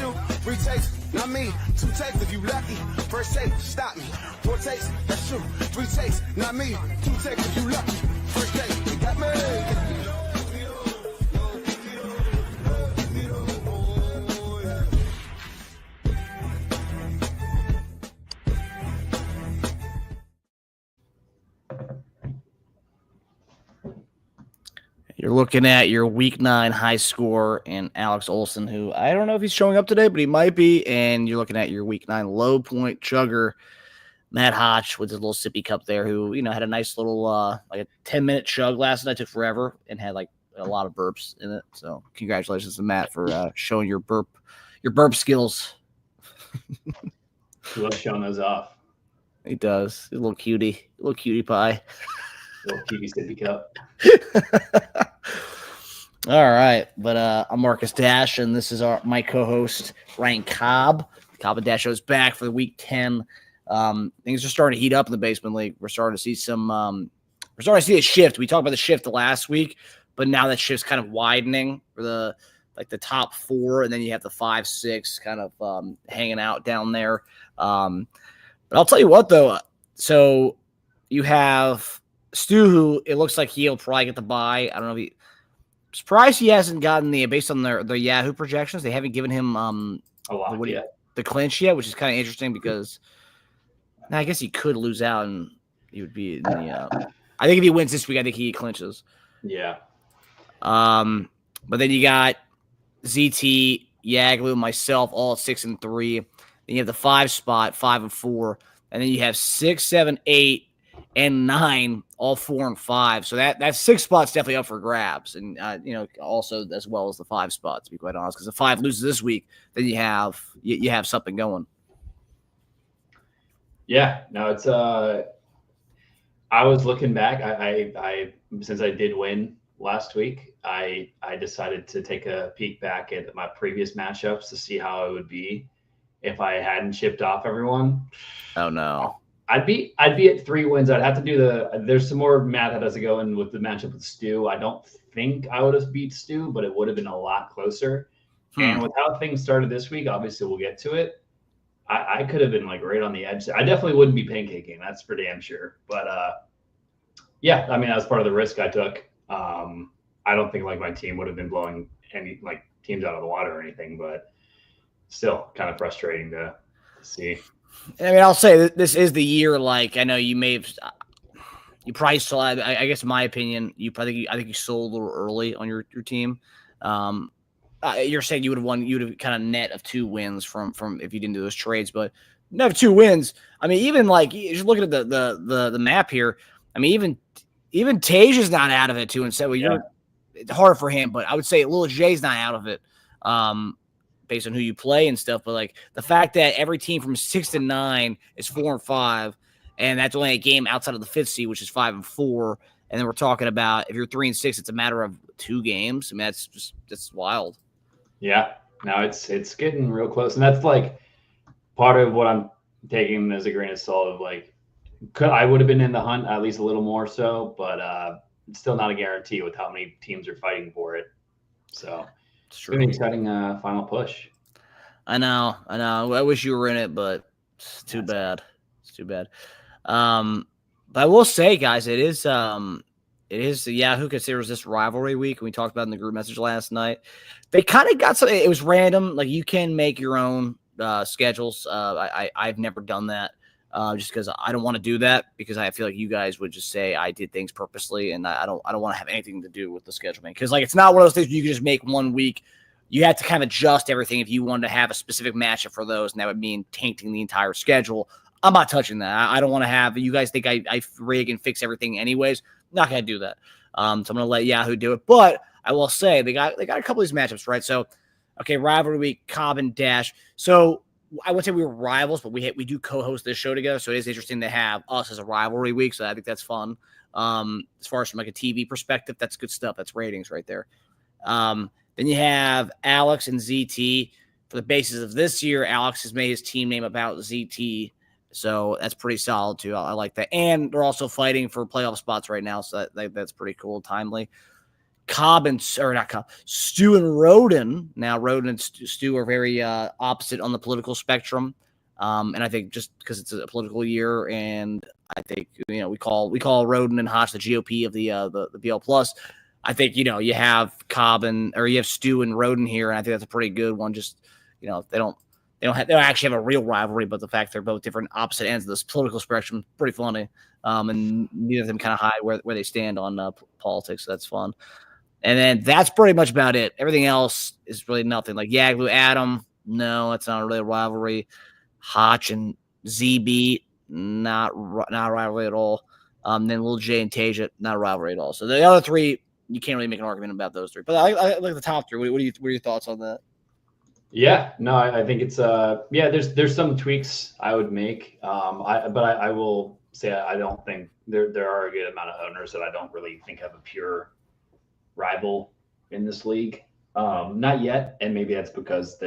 shoot. 3 takes, not me. 2 takes if you lucky. First take, stop me. 4 takes, that's true. 3 takes, not me. 2 takes if you lucky. First take, you got me. You're looking at your Week 9 high score and Alex Olson, who I don't know if he's showing up today, but he might be. And you're looking at your Week 9 low point chugger, Matt Hotch, with his little sippy cup there, who, had a nice little, like a 10-minute chug last night. Took forever and had like a lot of burps in it. So congratulations to Matt for showing your burp skills. He loves showing those off. He does. He's a little cutie pie. Little cutie sippy cup. All right, but I'm Marcus Dash, and this is my co-host Ryan Cobb. Cobb and Dash Show is back for the Week 10. Things are starting to heat up in the Basement League. We're starting to see a shift. We talked about the shift last week, but now that shift's kind of widening for the top 4, and then you have the 5, 6 kind of hanging out down there. But I'll tell you what, though. So you have Stu, who it looks like he'll probably get the bye. I don't know if surprised he hasn't gotten based on their Yahoo projections. They haven't given him a lot yet. The clinch yet, which is kind of interesting because I guess he could lose out and he would be in the. I think if he wins this week, I think he clinches. Yeah. But then you got ZT, Yaglu, myself, all at 6 and 3. Then you have the 5 spot, 5 and 4, and then you have 6, 7, 8. And 9, all 4 and 5. So that 6 spot's definitely up for grabs. And, also as well as the 5 spot, to be quite honest, because if 5 loses this week, then you have something going. Yeah, no, it's I was looking back. I since I did win last week, I decided to take a peek back at my previous matchups to see how it would be if I hadn't shipped off everyone. Oh no. I'd be at 3 wins. I'd have to do there's some more math that has to go in with the matchup with Stu. I don't think I would have beat Stu, but it would have been a lot closer. And with how things started this week, obviously we'll get to it. I could have been like right on the edge. I definitely wouldn't be pancaking. That's for damn sure. But yeah, I mean, that was part of the risk I took. I don't think like my team would have been blowing any like teams out of the water or anything, but still kind of frustrating to see. I mean, I'll say this is the year. Like, I know you probably still have, I guess in my opinion, I think you sold a little early on your team. You're saying you would have won, you would have kind of net of 2 wins from if you didn't do those trades, but net of 2 wins. I mean, even like, just looking at the map here, I mean, even Tage is not out of it too. And so it's hard for him, but I would say Lil J's not out of it. Based on who you play and stuff, but like the fact that every team from 6 to 9 is 4 and 5, and that's only a game outside of the 5th seed, which is 5 and 4. And then we're talking about if you're 3 and 6, it's a matter of 2 games. I mean, that's wild. Yeah, now it's getting real close, and that's like part of what I'm taking as a grain of salt of like, I would have been in the hunt at least a little more so, but it's still not a guarantee with how many teams are fighting for it. So. It's an exciting final push. I know. I wish you were in it, but it's too bad. But I will say, guys, it is Yahoo considers this rivalry week. We talked about it in the group message last night. They kind of got something. It was random. Like, you can make your own schedules. I've never done that. Just because I don't want to do that, because I feel like you guys would just say I did things purposely, and I don't want to have anything to do with the scheduling, because like it's not one of those things where you can just make one week. You have to kind of adjust everything if you wanted to have a specific matchup for those, and that would mean tainting the entire schedule. I'm not touching that. I don't want to have you guys think I rig and fix everything anyways. I'm not going to do that. So I'm going to let Yahoo do it. But I will say they got a couple of these matchups, right? So, okay, rivalry week, Cobb and Dash. So I would say we were rivals, but we do co-host this show together, so it is interesting to have us as a rivalry week. So I think that's fun. As far as from like a TV perspective, that's good stuff. That's ratings right there. Then you have Alex and ZT. For the basis of this year, Alex has made his team name about ZT, so that's pretty solid too. I like that. And they're also fighting for playoff spots right now, so that's pretty cool, timely. Cobb or not Cobb, Stu and Roden. Now Roden and Stu are very opposite on the political spectrum, and I think just because it's a political year, and I think we call Roden and Hotch the GOP of the BL Plus. I think you have Cobb or you have Stu and Roden here, and I think that's a pretty good one. Just they don't actually have a real rivalry, but the fact they're both different opposite ends of this political spectrum, pretty funny. And neither of them kind of hide where they stand on politics. So that's fun. And then that's pretty much about it. Everything else is really nothing. Like Yaglu, Adam, no, that's not really a rivalry. Hotch and ZB, not a rivalry at all. Then Lil J and Tasia, not a rivalry at all. So the other three, you can't really make an argument about those three. But I like the top three. What are your thoughts on that? Yeah, no, I think it's there's some tweaks I would make. I will say I don't think there are a good amount of owners that I don't really think have a pure rival in this league. Not yet, and maybe that's because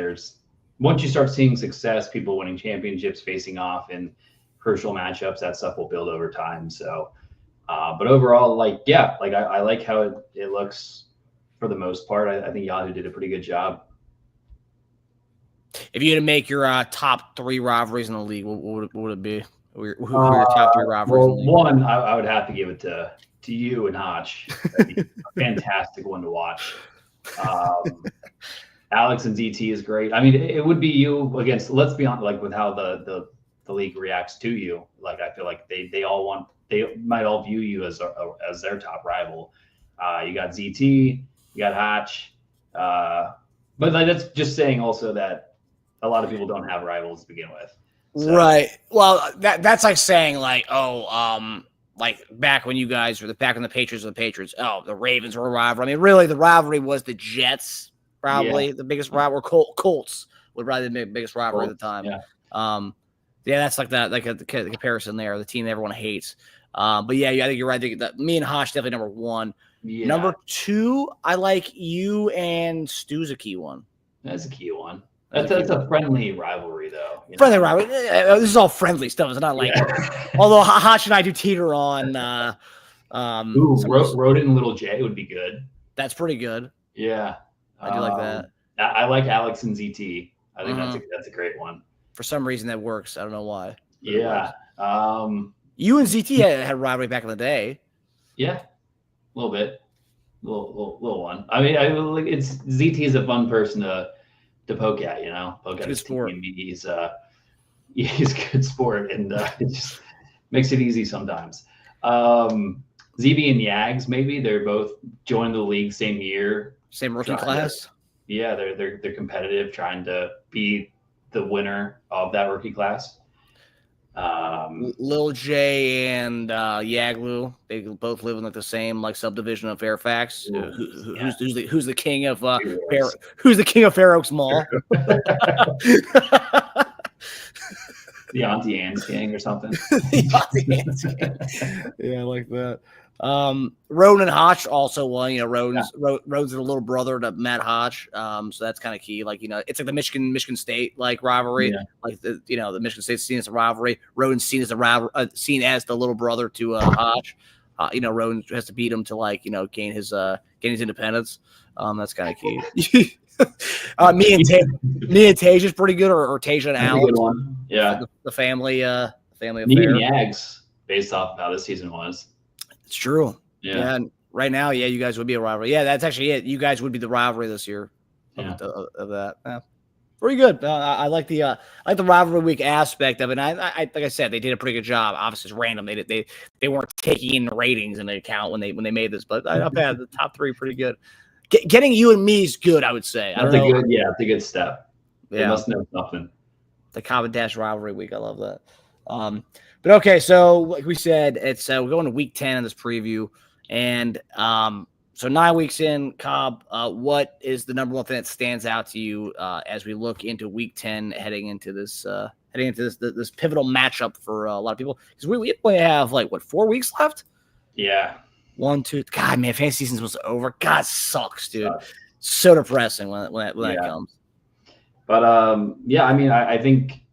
once you start seeing success, people winning championships, facing off in crucial matchups, that stuff will build over time. So, but overall, I like how it looks for the most part. I think Yahoo did a pretty good job. If you had to make your top three rivalries in the league, what would it be? Who are your top three rivalries in the league? One, I would have to give it to you and Hotch. That'd be a fantastic one to watch. Alex and ZT is great. I mean, it would be you against, let's be honest, like with how the league reacts to you. Like, I feel like they might all view you as their top rival. You got ZT, you got Hotch. But that's just saying also that a lot of people don't have rivals to begin with. So. Right. Well, that's like saying like back when you guys were back when the Patriots were the Patriots. Oh, the Ravens were a rival. I mean, really, the rivalry was the Jets. Probably the biggest rival. Colts would probably be the biggest rivalry at the time. Yeah. That's like that, like the comparison there. The team that everyone hates. But yeah, I think you're right. I think that me and Hotch definitely number one. Yeah. Number two, I like you and Stu's a key one. That's a key one. That's a friendly rivalry, though. Friendly rivalry. This is all friendly stuff. It's not like, although Hotch and I do teeter on. Roden and Little J would be good. That's pretty good. Yeah, I do like that. I like Alex and ZT. I think that's a great one. For some reason, that works. I don't know why. Yeah. You and ZT had a rivalry back in the day. Yeah, a little bit, little one. I mean, it's ZT is a fun person to poke at. Poke at his team. He's a good sport, and it just makes it easy sometimes. ZB and Yags, maybe they're both joined the league same year, same rookie class. They're competitive, trying to be the winner of that rookie class. Lil J and Yaglu, they both live in like the same subdivision of Fairfax. Who's the king of who's the king of Fair Oaks Mall? The Auntie Anne's Gang or something. The Auntie Anne's Gang. Yeah, I like that. Roden and Hotch also won. Roden's the little brother to Matt Hotch. So that's kind of key. It's like the Michigan State rivalry. Yeah. The Michigan State seen as a rivalry. Roden's seen as seen as the little brother to Hotch. Roden has to beat him to gain his independence. That's kind of key. Me and Tasia's pretty good, or Tasia and Alex. Yeah, the family affair. Me and Yags, based off of how this season was. It's true. Yeah. And right now, you guys would be a rivalry. Yeah, that's actually it. You guys would be the rivalry this year. Of that. Yeah. Pretty good. I like the rivalry week aspect of it. And I like I said, they did a pretty good job. Obviously, it's random. They weren't taking in the ratings into account when they made this, but not bad. The top three pretty good. Getting you and me is good, I would say. That's a good step. Yeah, they must know something. The Common Dash rivalry week. I love that. But okay, so like we said, it's we're going to week 10 in this preview, and so 9 weeks in, Cobb, what is the number one thing that stands out to you as we look into week 10, heading into this pivotal matchup for a lot of people? Because we only have 4 weeks left. Yeah. 1, 2. God, man, fantasy season's almost over. God, sucks, dude. So depressing when that comes. But I mean, I think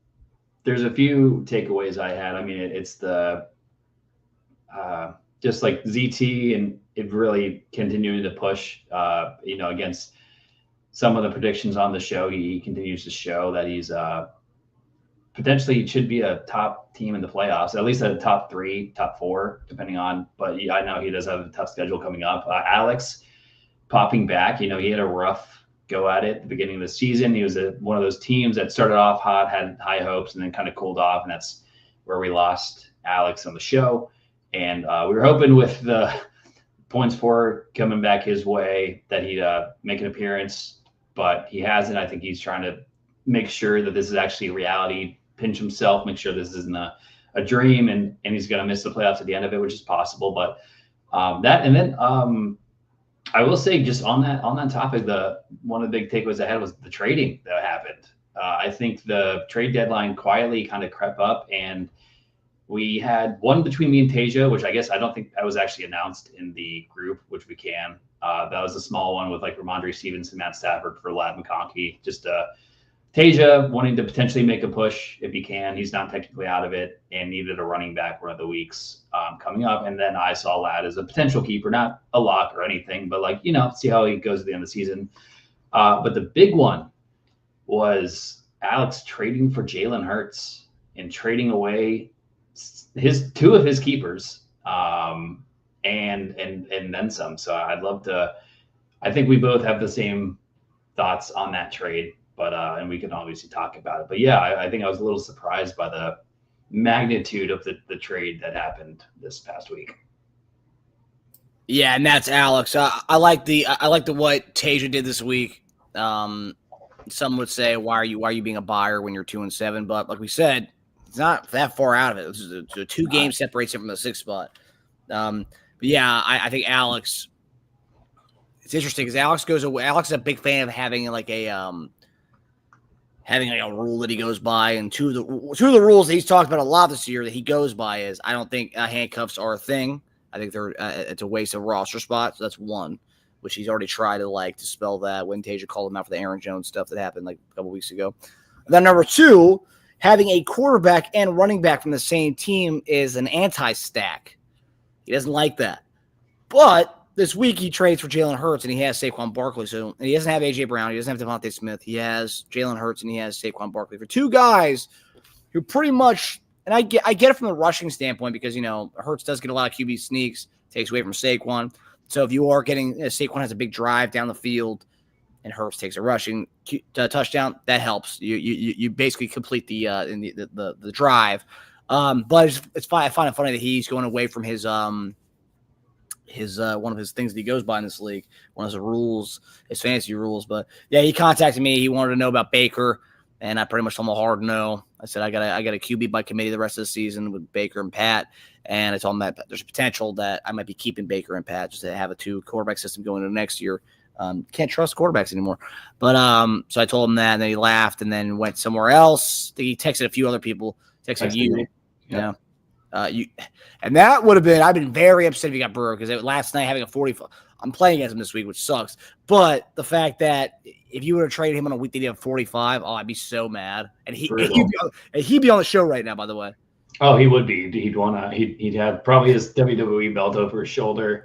there's a few takeaways I had. I mean, it's the just like ZT it really continued to push, against some of the predictions on the show. He continues to show that he's potentially should be a top team in the playoffs, at least a top 3, top 4, depending on. But I know he does have a tough schedule coming up. Alex popping back, he had a rough go at it at the beginning of the season. He was one of those teams that started off hot, had high hopes, and then kind of cooled off. And that's where we lost Alex on the show. And we were hoping with the points for coming back his way that he'd make an appearance, but he hasn't. I think he's trying to make sure that this is actually reality, pinch himself, make sure this isn't a dream, and he's going to miss the playoffs at the end of it, which is possible. But I will say, just on that topic, one of the big takeaways I had was the trading that happened. I think the trade deadline quietly kind of crept up, and we had one between me and Tasia, which I guess I don't think that was actually announced in the group, which we can. That was a small one with like Ramondre Stevenson, Matt Stafford for Ladd McConkey. Just Tasia wanting to potentially make a push if he can. He's not technically out of it and needed a running back one of the weeks coming up. And then I saw Ladd as a potential keeper, not a lock or anything, but see how he goes at the end of the season. But the big one was Alex trading for Jalen Hurts and trading away two of his keepers, and then some. So I'd love to. I think we both have the same thoughts on that trade, but and we can obviously talk about it. But yeah, I think I was a little surprised by the magnitude of the trade that happened this past week. Yeah, and that's Alex. I like the what Tasia did this week. Some would say, why are you being a buyer when you're 2-7? But like we said, it's not that far out of it. This is a 2 games separates him from the 6th spot. But yeah, I think Alex. It's interesting because Alex goes away. Alex is a big fan of having a rule that he goes by, and two of the rules that he's talked about a lot this year that he goes by is I don't think handcuffs are a thing. I think it's a waste of roster spots. So that's one, which he's already tried to dispel that when Tasia called him out for the Aaron Jones stuff that happened a couple weeks ago. And then number 2, having a quarterback and running back from the same team is an anti-stack. He doesn't like that. But this week he trades for Jalen Hurts and he has Saquon Barkley. So he doesn't have A.J. Brown. He doesn't have Devontae Smith. He has Jalen Hurts and he has Saquon Barkley. For 2 guys who pretty much – and I get it from the rushing standpoint because, Hurts does get a lot of QB sneaks, takes away from Saquon. So if you are getting Saquon has a big drive down the field and Hurts takes a rushing touchdown, that helps. You basically complete the drive. But I find it funny that he's going away from his one of his things that he goes by in this league, one of his rules, his fantasy rules. But yeah, he contacted me. He wanted to know about Baker, and I pretty much told him a hard no. I said I got a QB by committee the rest of the season with Baker and Pat, and I told him that there's a potential that I might be keeping Baker and Pat just to have a 2 quarterback system going into next year. Can't trust quarterbacks anymore. But so I told him that, and then he laughed and then went somewhere else. He texted a few other people, texted you. Yeah. And that would have been, I've been very upset if he got Burrow because last night having a 45, I'm playing against him this week, which sucks. But the fact that if you would have traded him on a week that he had 45, I'd be so mad. And he'd be on the show right now, by the way. Oh, he would be. He'd have probably his WWE belt over his shoulder,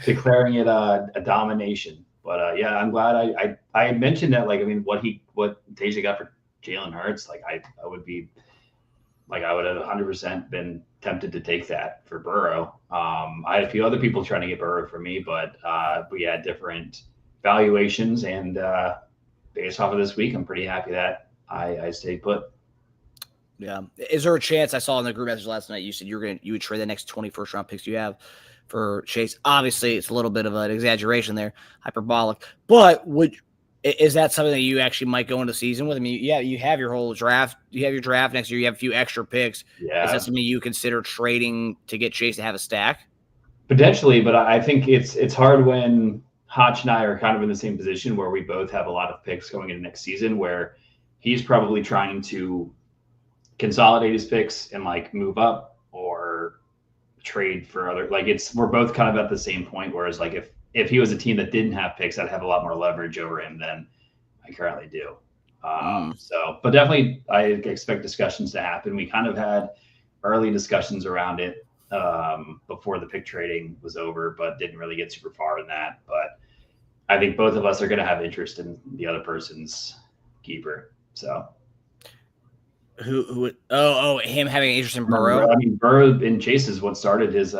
declaring it a domination. But yeah, I'm glad I mentioned that. What Tasia got for Jalen Hurts, I would be. I would have 100% been tempted to take that for Burrow. I had a few other people trying to get Burrow for me, but we had different valuations. And based off of this week, I'm pretty happy that I stayed put. Yeah. Is there a chance? I saw in the group message last night you said you would trade the next 20 first-round picks you have for Chase. Obviously, it's a little bit of an exaggeration there, hyperbolic. But is that something that you actually might go into the season with? I mean, yeah, you have your whole draft. You have your draft next year. You have a few extra picks. Yeah. Is that something you consider trading to get Chase to have a stack? Potentially, but I think it's hard when Hotch and I are kind of in the same position where we both have a lot of picks going into next season where he's probably trying to consolidate his picks and move up or trade for other. We're both kind of at the same point, whereas if he was a team that didn't have picks, I'd have a lot more leverage over him than I currently do. But definitely I expect discussions to happen. We kind of had early discussions around it before the pick trading was over, but didn't really get super far in that. But I think both of us are going to have interest in the other person's keeper. So Who? Him having interest in Burrow. I mean, Burrow and Chase is what started his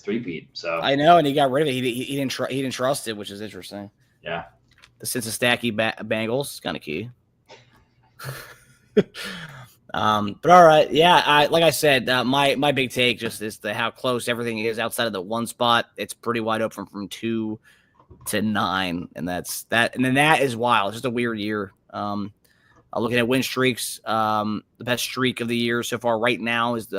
three-peat. So I know, and he got rid of it. He didn't trust it, which is interesting. Yeah. The Cincinnati Bengals is kind of key. But all right, yeah. Like I said, my big take just is how close everything is outside of the one spot. It's pretty wide open from 2 to 9, and that's that. And then that is wild. It's just a weird year. Looking at win streaks, the best streak of the year so far right now is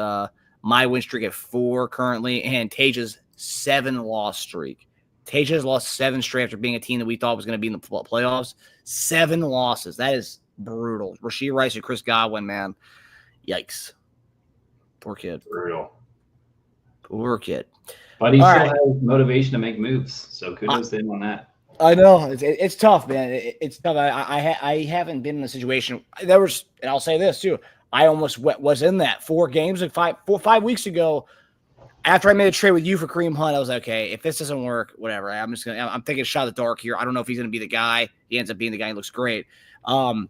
my win streak at 4 currently, and Taja's 7-loss streak. Taja has lost 7 straight after being a team that we thought was going to be in the playoffs. 7 losses. That is brutal. Rashee Rice and Chris Godwin, man. Yikes. Poor kid. Brutal. Poor kid. But he still has motivation to make moves. So kudos to him on that. I know. It's tough, man. It's tough. I haven't been in a situation. There was, and I'll say this too. I almost was in that 4 games, like 5 weeks ago. After I made a trade with you for Kareem Hunt, I was like, okay, if this doesn't work, whatever. I'm taking a shot at the dark here. I don't know if he's going to be the guy. He ends up being the guy. He looks great. But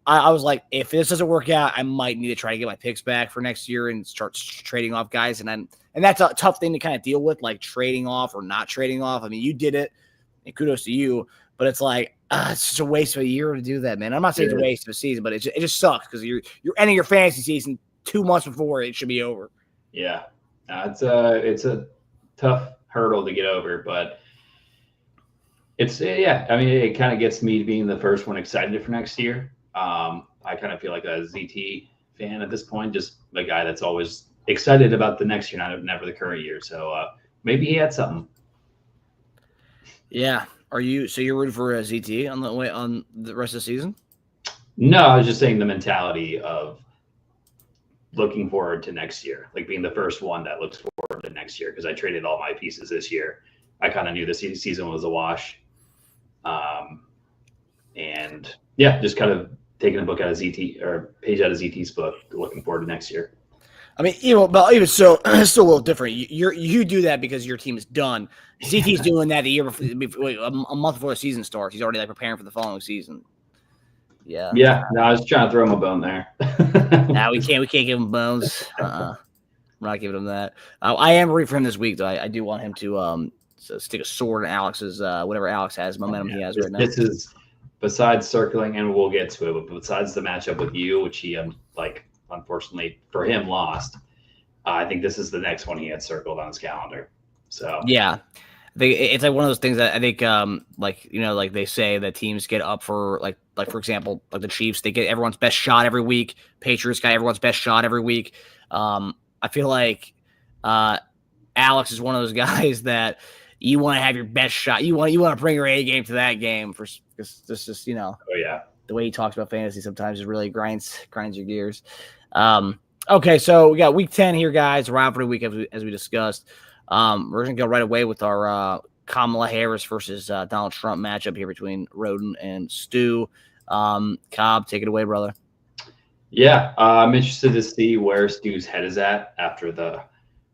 I was like, if this doesn't work out, I might need to try to get my picks back for next year and start trading off guys. And that's a tough thing to kind of deal with, like trading off or not trading off. I mean, you did it, and kudos to you. But it's like, it's just a waste of a year to do that, man. I'm not saying it's a waste of a season, but it just sucks because you're ending your fantasy season 2 months before it should be over. Yeah. It's a tough hurdle to get over, but it's I mean, it kind of gets me to being the first one excited for next year. I kind of feel like a ZT fan at this point, just a guy that's always excited about the next year, never the current year. So maybe he had something. Yeah. So you're rooting for a ZT on the rest of the season? No, I was just saying the mentality of looking forward to next year, like being the first one that looks forward to next year, because I traded all my pieces this year. I kind of knew the season was a wash. And yeah, just kind of taking a book out of ZT or page out of ZT's book, looking forward to next year. I mean, even so, it's still a little different. You do that because your team is done. ZT's doing that the year before, a month before the season starts. He's already like preparing for the following season. Yeah. Yeah. No, I was trying to throw him a bone there. Nah, we can't give him bones. I'm not giving him that. I am rooting for him this week, though. I do want him to stick a sword in Alex's whatever Alex has momentum he has right now. This is besides circling, and we'll get to it. But besides the matchup with you, which he unfortunately for him lost. I think this is the next one he had circled on his calendar. So yeah. It's like one of those things that I think, like they say that teams get up for like for example, like the Chiefs, they get everyone's best shot every week. Patriots got everyone's best shot every week. I feel like Alex is one of those guys that you want to have your best shot. You want to bring your A game to that game because this just Oh yeah, the way he talks about fantasy sometimes it really grinds your gears. Okay, so we got week 10 here, guys. Rivalry week as we discussed. We're gonna go right away with our Kamala Harris versus Donald Trump matchup here between Roden and Stu. Cobb, take it away, brother. Yeah, I'm interested to see where Stu's head is at after the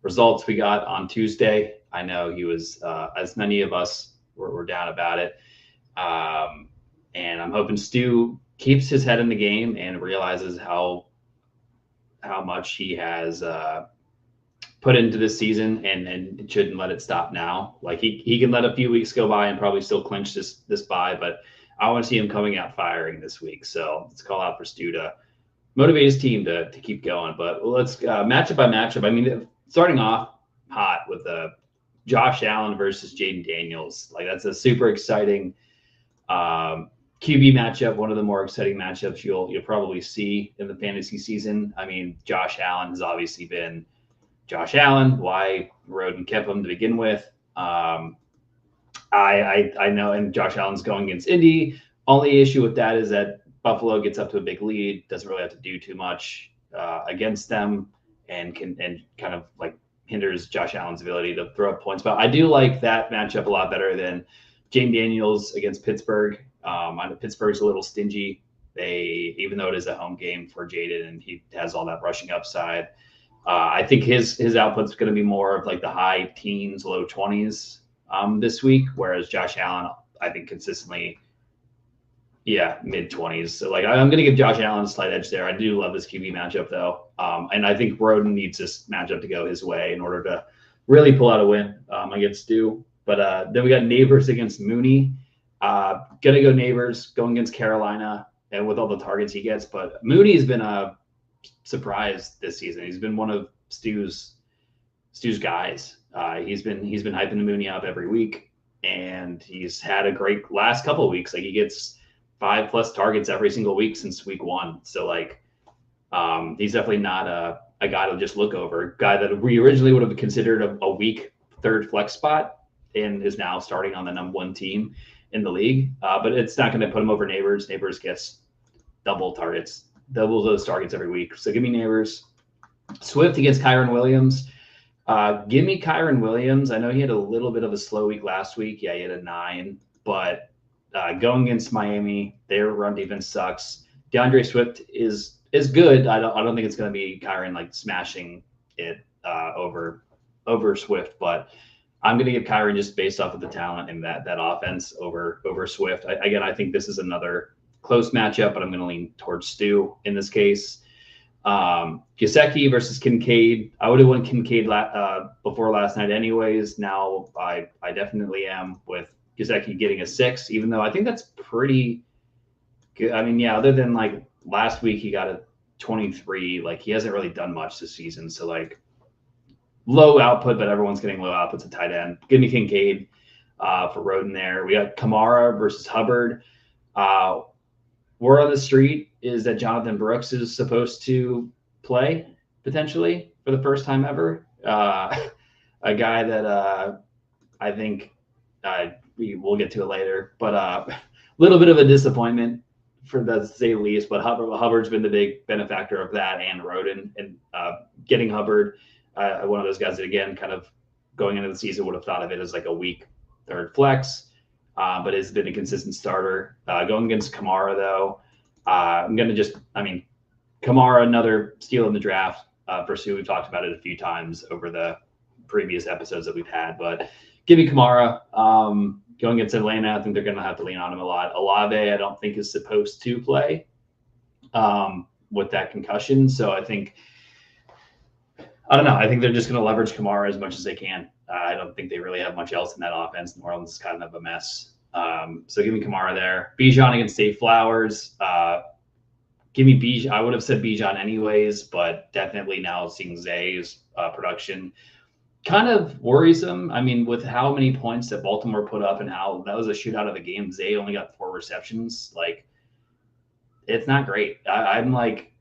results we got on Tuesday. I know he was, as many of us were down about it, and I'm hoping Stu keeps his head in the game and realizes how much he has put into this season and shouldn't let it stop now. Like he can let a few weeks go by and probably still clinch this bye, but I want to see him coming out firing this week. So let's call out for Stu to motivate his team to keep going. But let's matchup by matchup. I mean, starting off hot with Josh Allen versus Jaden Daniels. Like that's a super exciting QB matchup, one of the more exciting matchups you'll probably see in the fantasy season. I mean, Josh Allen has obviously been Josh Allen. Why Roden kept him to begin with. I know, and Josh Allen's going against Indy. Only issue with that is that Buffalo gets up to a big lead, doesn't really have to do too much against them, and kind of like hinders Josh Allen's ability to throw up points. But I do like that matchup a lot better than Jaden Daniels against Pittsburgh. I know Pittsburgh's a little stingy. Even though it is a home game for Jaden and he has all that rushing upside, I think his output's going to be more of like the high teens, low 20s this week, whereas Josh Allen, I think consistently, mid 20s. So like I'm going to give Josh Allen a slight edge there. I do love this QB matchup though, and I think Roden needs this matchup to go his way in order to really pull out a win against Stu. But then we got Neighbors against Mooney. Gonna go Neighbors going against Carolina, and with all the targets he gets. But Mooney's been a surprise this season. He's been one of Stu's guys. He's been hyping the Mooney up every week, and he's had a great last couple of weeks. Like he gets 5+ targets every single week since week 1. So like he's definitely not a guy to just look over. A guy that we originally would have considered a weak third flex spot, and is now starting on the #1 team in the league. But it's not going to put him over Neighbors. Neighbors gets double those targets every week. So give me Neighbors. Swift against Kyren Williams. Give me Kyren Williams. I know he had a little bit of a slow week last week. Yeah, he had a 9, but going against Miami, their run defense sucks. DeAndre Swift is good. I don't think it's going to be Kyren like smashing it over Swift, but I'm going to give Kyren just based off of the talent and that offense over Swift. I think this is another close matchup, but I'm going to lean towards Stu in this case. Gesicki versus Kincaid. I would have won Kincaid before last night anyways. Now I definitely am with Gesicki getting a 6, even though I think that's pretty good. I mean, yeah, other than like last week he got a 23. Like he hasn't really done much this season. So like low output, but everyone's getting low outputs at tight end. Give me Kincaid for Roden there. We got Kamara versus Hubbard. Word on the street is that Jonathan Brooks is supposed to play potentially for the first time ever. A guy that I think we'll get to it later, but a little bit of a disappointment for that to say the least. But Hubbard's been the big benefactor of that, and Roden, and getting Hubbard, one of those guys that again, kind of going into the season would have thought of it as like a weak third flex. But has been a consistent starter. Going against Kamara, though, I'm going to Kamara, another steal in the draft for Sue. We've talked about it a few times over the previous episodes that we've had, but give me Kamara. Going against Atlanta, I think they're going to have to lean on him a lot. Olave, I don't think is supposed to play with that concussion. So I think they're just going to leverage Kamara as much as they can. I don't think they really have much else in that offense. New Orleans is kind of a mess. So give me Kamara there. Bijan against Zay Flowers. Give me Bijan. I would have said Bijan anyways, but definitely now seeing Zay's production kind of worrisome. I mean, with how many points that Baltimore put up and how that was a shootout of a game, Zay only got 4 receptions. Like, it's not great. I'm like,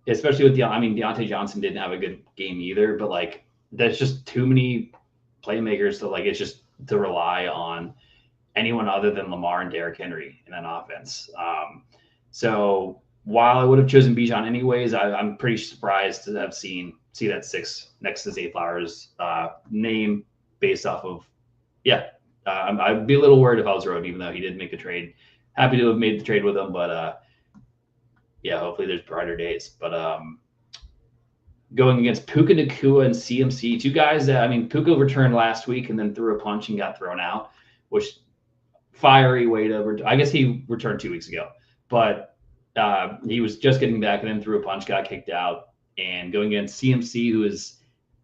especially with Deontay Johnson didn't have a good game either, but like, that's just too many playmakers to like, it's just to rely on anyone other than Lamar and Derrick Henry in an offense. So while I would have chosen Bijan anyways, I'm pretty surprised to see that 6 next to Zay Flowers name based off of, I'd be a little worried if I was Roden, even though he did make the trade. Happy to have made the trade with him, but hopefully there's brighter days. But going against Puka Nacua and CMC, 2 guys that, Puka returned last week and then threw a punch and got thrown out, which fiery way to, I guess he returned 2 weeks ago, but he was just getting back and then threw a punch, got kicked out. And going against CMC, who is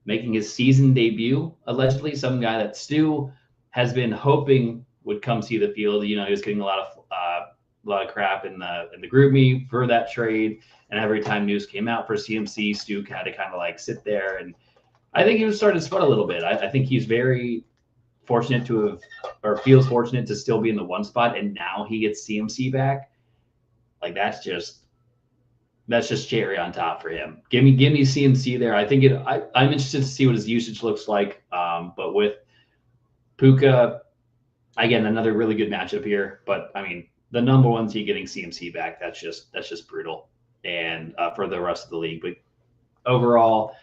making his season debut, allegedly, some guy that Stu has been hoping would come see the field. You know, he was getting a lot of crap in the group me for that trade. And every time news came out for CMC, Stu had to kind of like sit there. And I think he was starting to spud a little bit. I think he's very fortunate to have, or feels fortunate to still be in the 1 spot. And now he gets CMC back. Like, that's just cherry on top for him. Give me CMC there. I think I'm interested to see what his usage looks like. But with Puka, again, another really good matchup here. But the number 1 seed getting CMC back, that's just brutal. And for the rest of the league, but overall,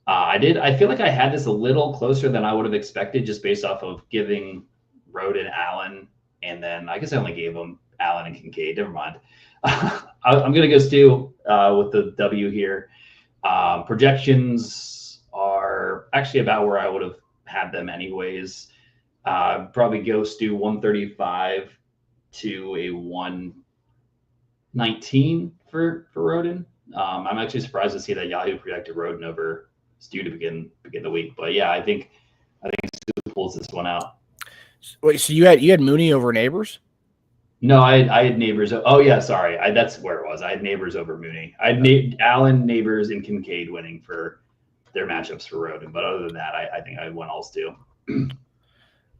I feel like I had this a little closer than I would have expected, just based off of giving Roden, Allen, and then I guess I only gave him Allen and Kincaid. Never mind. I'm going to go Stu with the W here. Projections are actually about where I would have had them anyways. Probably go Stu 135 to a 119 for Roden. I'm actually surprised to see that Yahoo projected Roden over Stu to begin the week. But yeah, I think Stu pulls this one out. Wait, so you had Mooney over Neighbors? No, I had Neighbors. Oh yeah, sorry. That's where it was. I had Neighbors over Mooney. I had Allen, Neighbors, and Kincaid winning for their matchups for Roden. But other than that, I think I went all Stu.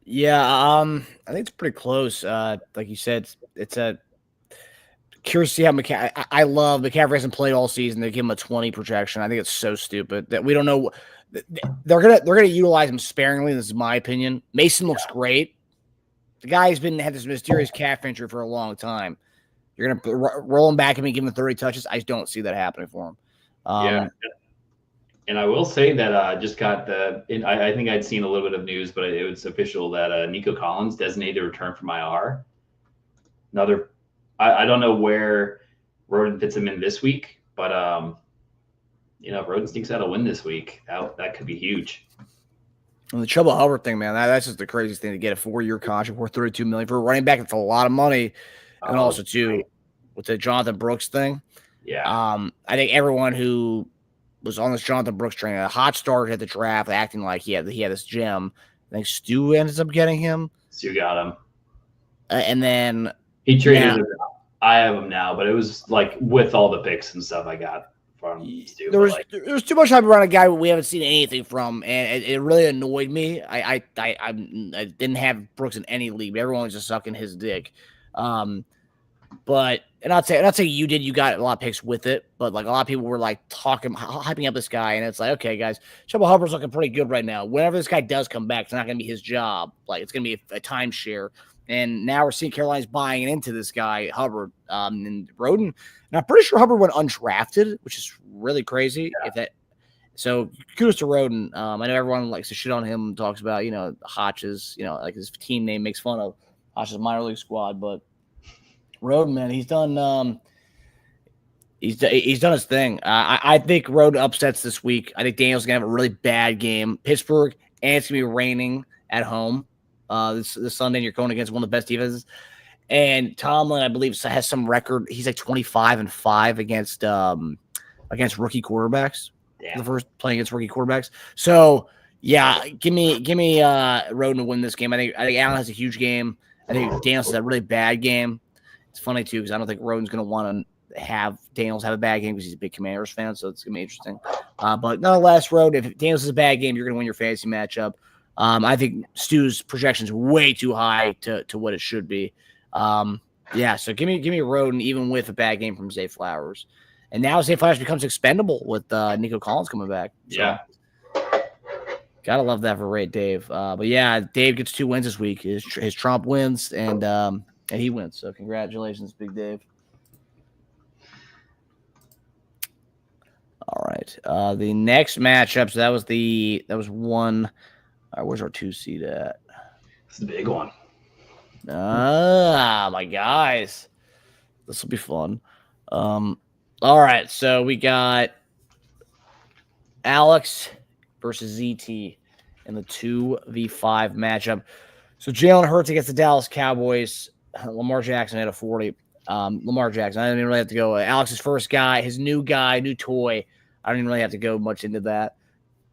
Yeah, I think it's pretty close. Like you said, it's a curious to see how I love McCaffrey hasn't played all season. They give him a 20 projection. I think it's so stupid that we don't know. They're gonna utilize him sparingly. This is my opinion. Mason looks great. The guy's had this mysterious calf injury for a long time. You're gonna roll him back and give him 30 touches. I don't see that happening for him. Yeah. And I will say that just got I think I'd seen a little bit of news, but it was official that Nico Collins designated return from IR. I don't know where Roden fits him in this week, but if Roden sneaks out a win this week, that could be huge. And the Chuba Hubbard thing, man, that's just the craziest thing to get a 4-year contract worth $32 million for a running back. It's a lot of money, and also too with the Jonathan Brooks thing. Yeah. I think everyone who was on this Jonathan Brooks train, a hot start at the draft, acting like he had this gem. I think Stu ends up getting him. Stu got him, and then he traded him. I have him now, but it was like with all the picks and stuff I got from Stu. There was too much hype around a guy we haven't seen anything from, and it really annoyed me. I didn't have Brooks in any league. Everyone was just sucking his dick. But and I'd say you did. You got a lot of picks with it, but like a lot of people were like hyping up this guy, and it's like, okay, guys, Chuba Hubbard's looking pretty good right now. Whenever this guy does come back, it's not going to be his job. Like it's going to be a timeshare. And now we're seeing Carolina's buying into this guy, Hubbard, and Roden. And I'm pretty sure Hubbard went undrafted, which is really crazy. Yeah. So kudos to Roden. I know everyone likes to shit on him, talks about, Hodges, like his team name makes fun of Hodges' minor league squad. But Roden, man, he's done he's done his thing. I think Roden upsets this week. I think Daniel's going to have a really bad game. Pittsburgh, and it's going to be raining at home. This Sunday, and you're going against one of the best defenses. And Tomlin, I believe, has some record. He's like 25-5 against rookie quarterbacks. Damn. The first playing against rookie quarterbacks. So yeah, give me Roden to win this game. I think Allen has a huge game. I think Daniels has a really bad game. It's funny too because I don't think Roden's going to want to have Daniels have a bad game because he's a big Commanders fan. So it's going to be interesting. But nonetheless, Roden, if Daniels has a bad game, you're going to win your fantasy matchup. I think Stu's projection is way too high to what it should be. So give me Roden even with a bad game from Zay Flowers. And now Zay Flowers becomes expendable with Nico Collins coming back. So, yeah. Gotta love that for Ray Dave. But yeah, Dave gets 2 wins this week. His Trump wins and he wins. So congratulations, Big Dave. All right. The next matchup, so that was one. All right, where's our 2 seed at? It's the big one. My guys. This will be fun. All right, so we got Alex versus ZT in the 2v5 matchup. So Jalen Hurts against the Dallas Cowboys. Lamar Jackson had a 40. Lamar Jackson. I didn't even really have to go. Alex's first guy, his new toy. I don't even really have to go much into that.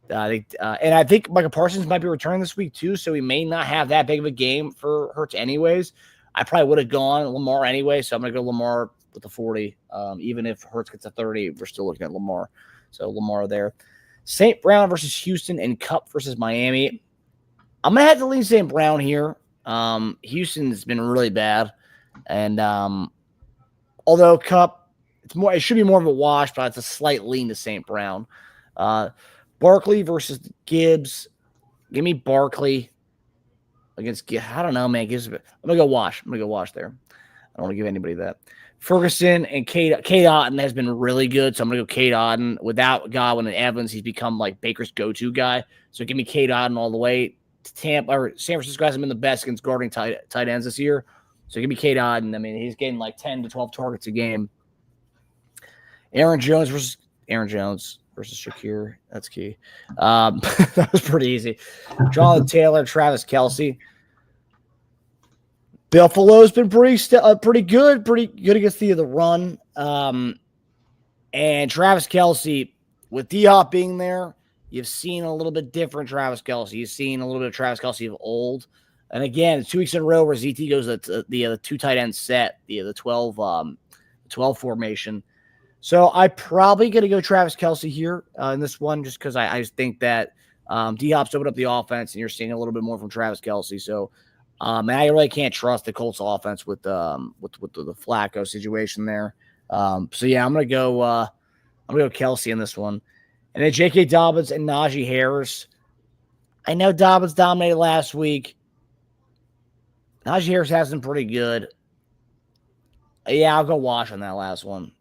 And I think Micah Parsons might be returning this week too, so he may not have that big of a game for Hurts anyways. I probably would have gone Lamar anyway, so I'm going to go Lamar with the 40. Even if Hurts gets a 30, we're still looking at Lamar. So Lamar there. St. Brown versus Houston and Kupp versus Miami. I'm going to have to lean St. Brown here. Houston's been really bad. And although Kupp, it should be more of a wash, but it's a slight lean to St. Brown. Barkley versus Gibbs. Give me Barkley against Gibbs. I don't know, man. Gibbs. I'm going to go wash. I'm going to go wash there. I don't want to give anybody that. Ferguson and Cade Otton has been really good, so I'm going to go Cade Otton. Without Godwin and Evans, he's become like Baker's go-to guy. So give me Cade Otton all the way. Tampa or San Francisco hasn't been the best against guarding tight ends this year. So give me Cade Otton. I mean, he's getting like 10 to 12 targets a game. Aaron Jones versus Aaron Jones. versus Shakir. That's key. That was pretty easy. Jonathan Taylor, Travis Kelce. Buffalo's been pretty good against the run. And Travis Kelce, with D-Hop being there, you've seen a little bit different Travis Kelce. You've seen a little bit of Travis Kelce of old. And again, 2 weeks in a row where ZT goes the 2 tight end set, the 12 formation. So I'm probably going to go Travis Kelce here in this one, just because I just think that D-Hop's opened up the offense, and you're seeing a little bit more from Travis Kelce. So, and I really can't trust the Colts offense with the Flacco situation there. So yeah, I'm gonna go Kelce in this one, and then J.K. Dobbins and Najee Harris. I know Dobbins dominated last week. Najee Harris has been pretty good. Yeah, I'll go wash on that last one.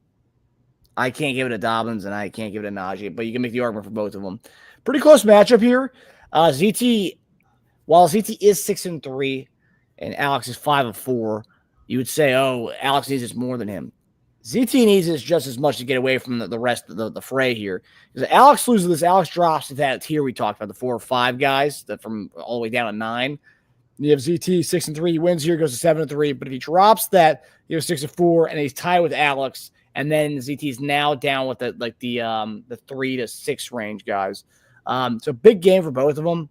I can't give it to Dobbins, and I can't give it to Najee, but you can make the argument for both of them. Pretty close matchup here. ZT, while ZT is 6-3 and Alex is 5-4, you would say, oh, Alex needs this more than him. ZT needs this just as much to get away from the rest of the fray here. Because Alex loses this, Alex drops to that tier we talked about, the 4 or 5 guys that from all the way down to 9. You have ZT 6-3, he wins here, goes to 7-3. But if he drops that, you have 6-4, and he's tied with Alex. And then ZT's now down with the 3 to 6 range guys. So big game for both of them.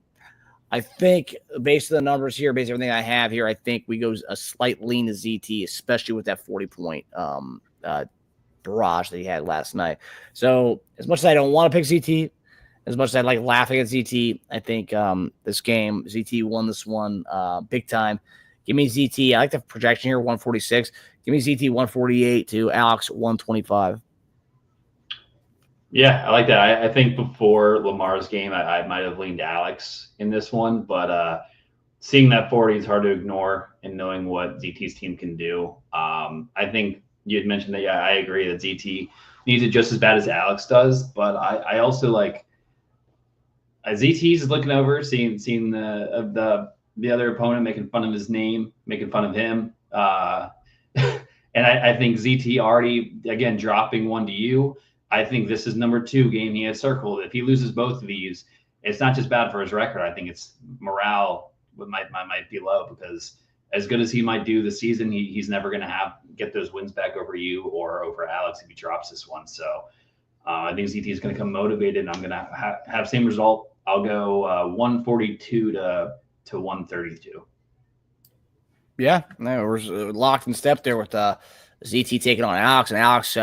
I think based on the numbers here, based on everything I have here, I think we go a slight lean to ZT, especially with that 40-point barrage that he had last night. So as much as I don't want to pick ZT, as much as I like laughing at ZT, I think this game, ZT won this one big time. Give me ZT. I like the projection here, 146. Give me ZT 148 to Alex 125. Yeah, I like that. I think before Lamar's game, I might have leaned Alex in this one, but seeing that 40 is hard to ignore and knowing what ZT's team can do. I think you had mentioned that, yeah, I agree that ZT needs it just as bad as Alex does, but I also like ZT's looking over, seeing the other opponent making fun of his name, making fun of him. And I think ZT already, again, dropping one to you. I think this is number 2 game he has circled. If he loses both of these, it's not just bad for his record. I think it's morale might be low, because as good as he might do this season, he's never going to get those wins back over you or over Alex if he drops this one. So I think ZT is going to come motivated, and I'm going to have same result. I'll go 142 to 132. Yeah, no, we're locked in step there with ZT taking on Alex, and Alex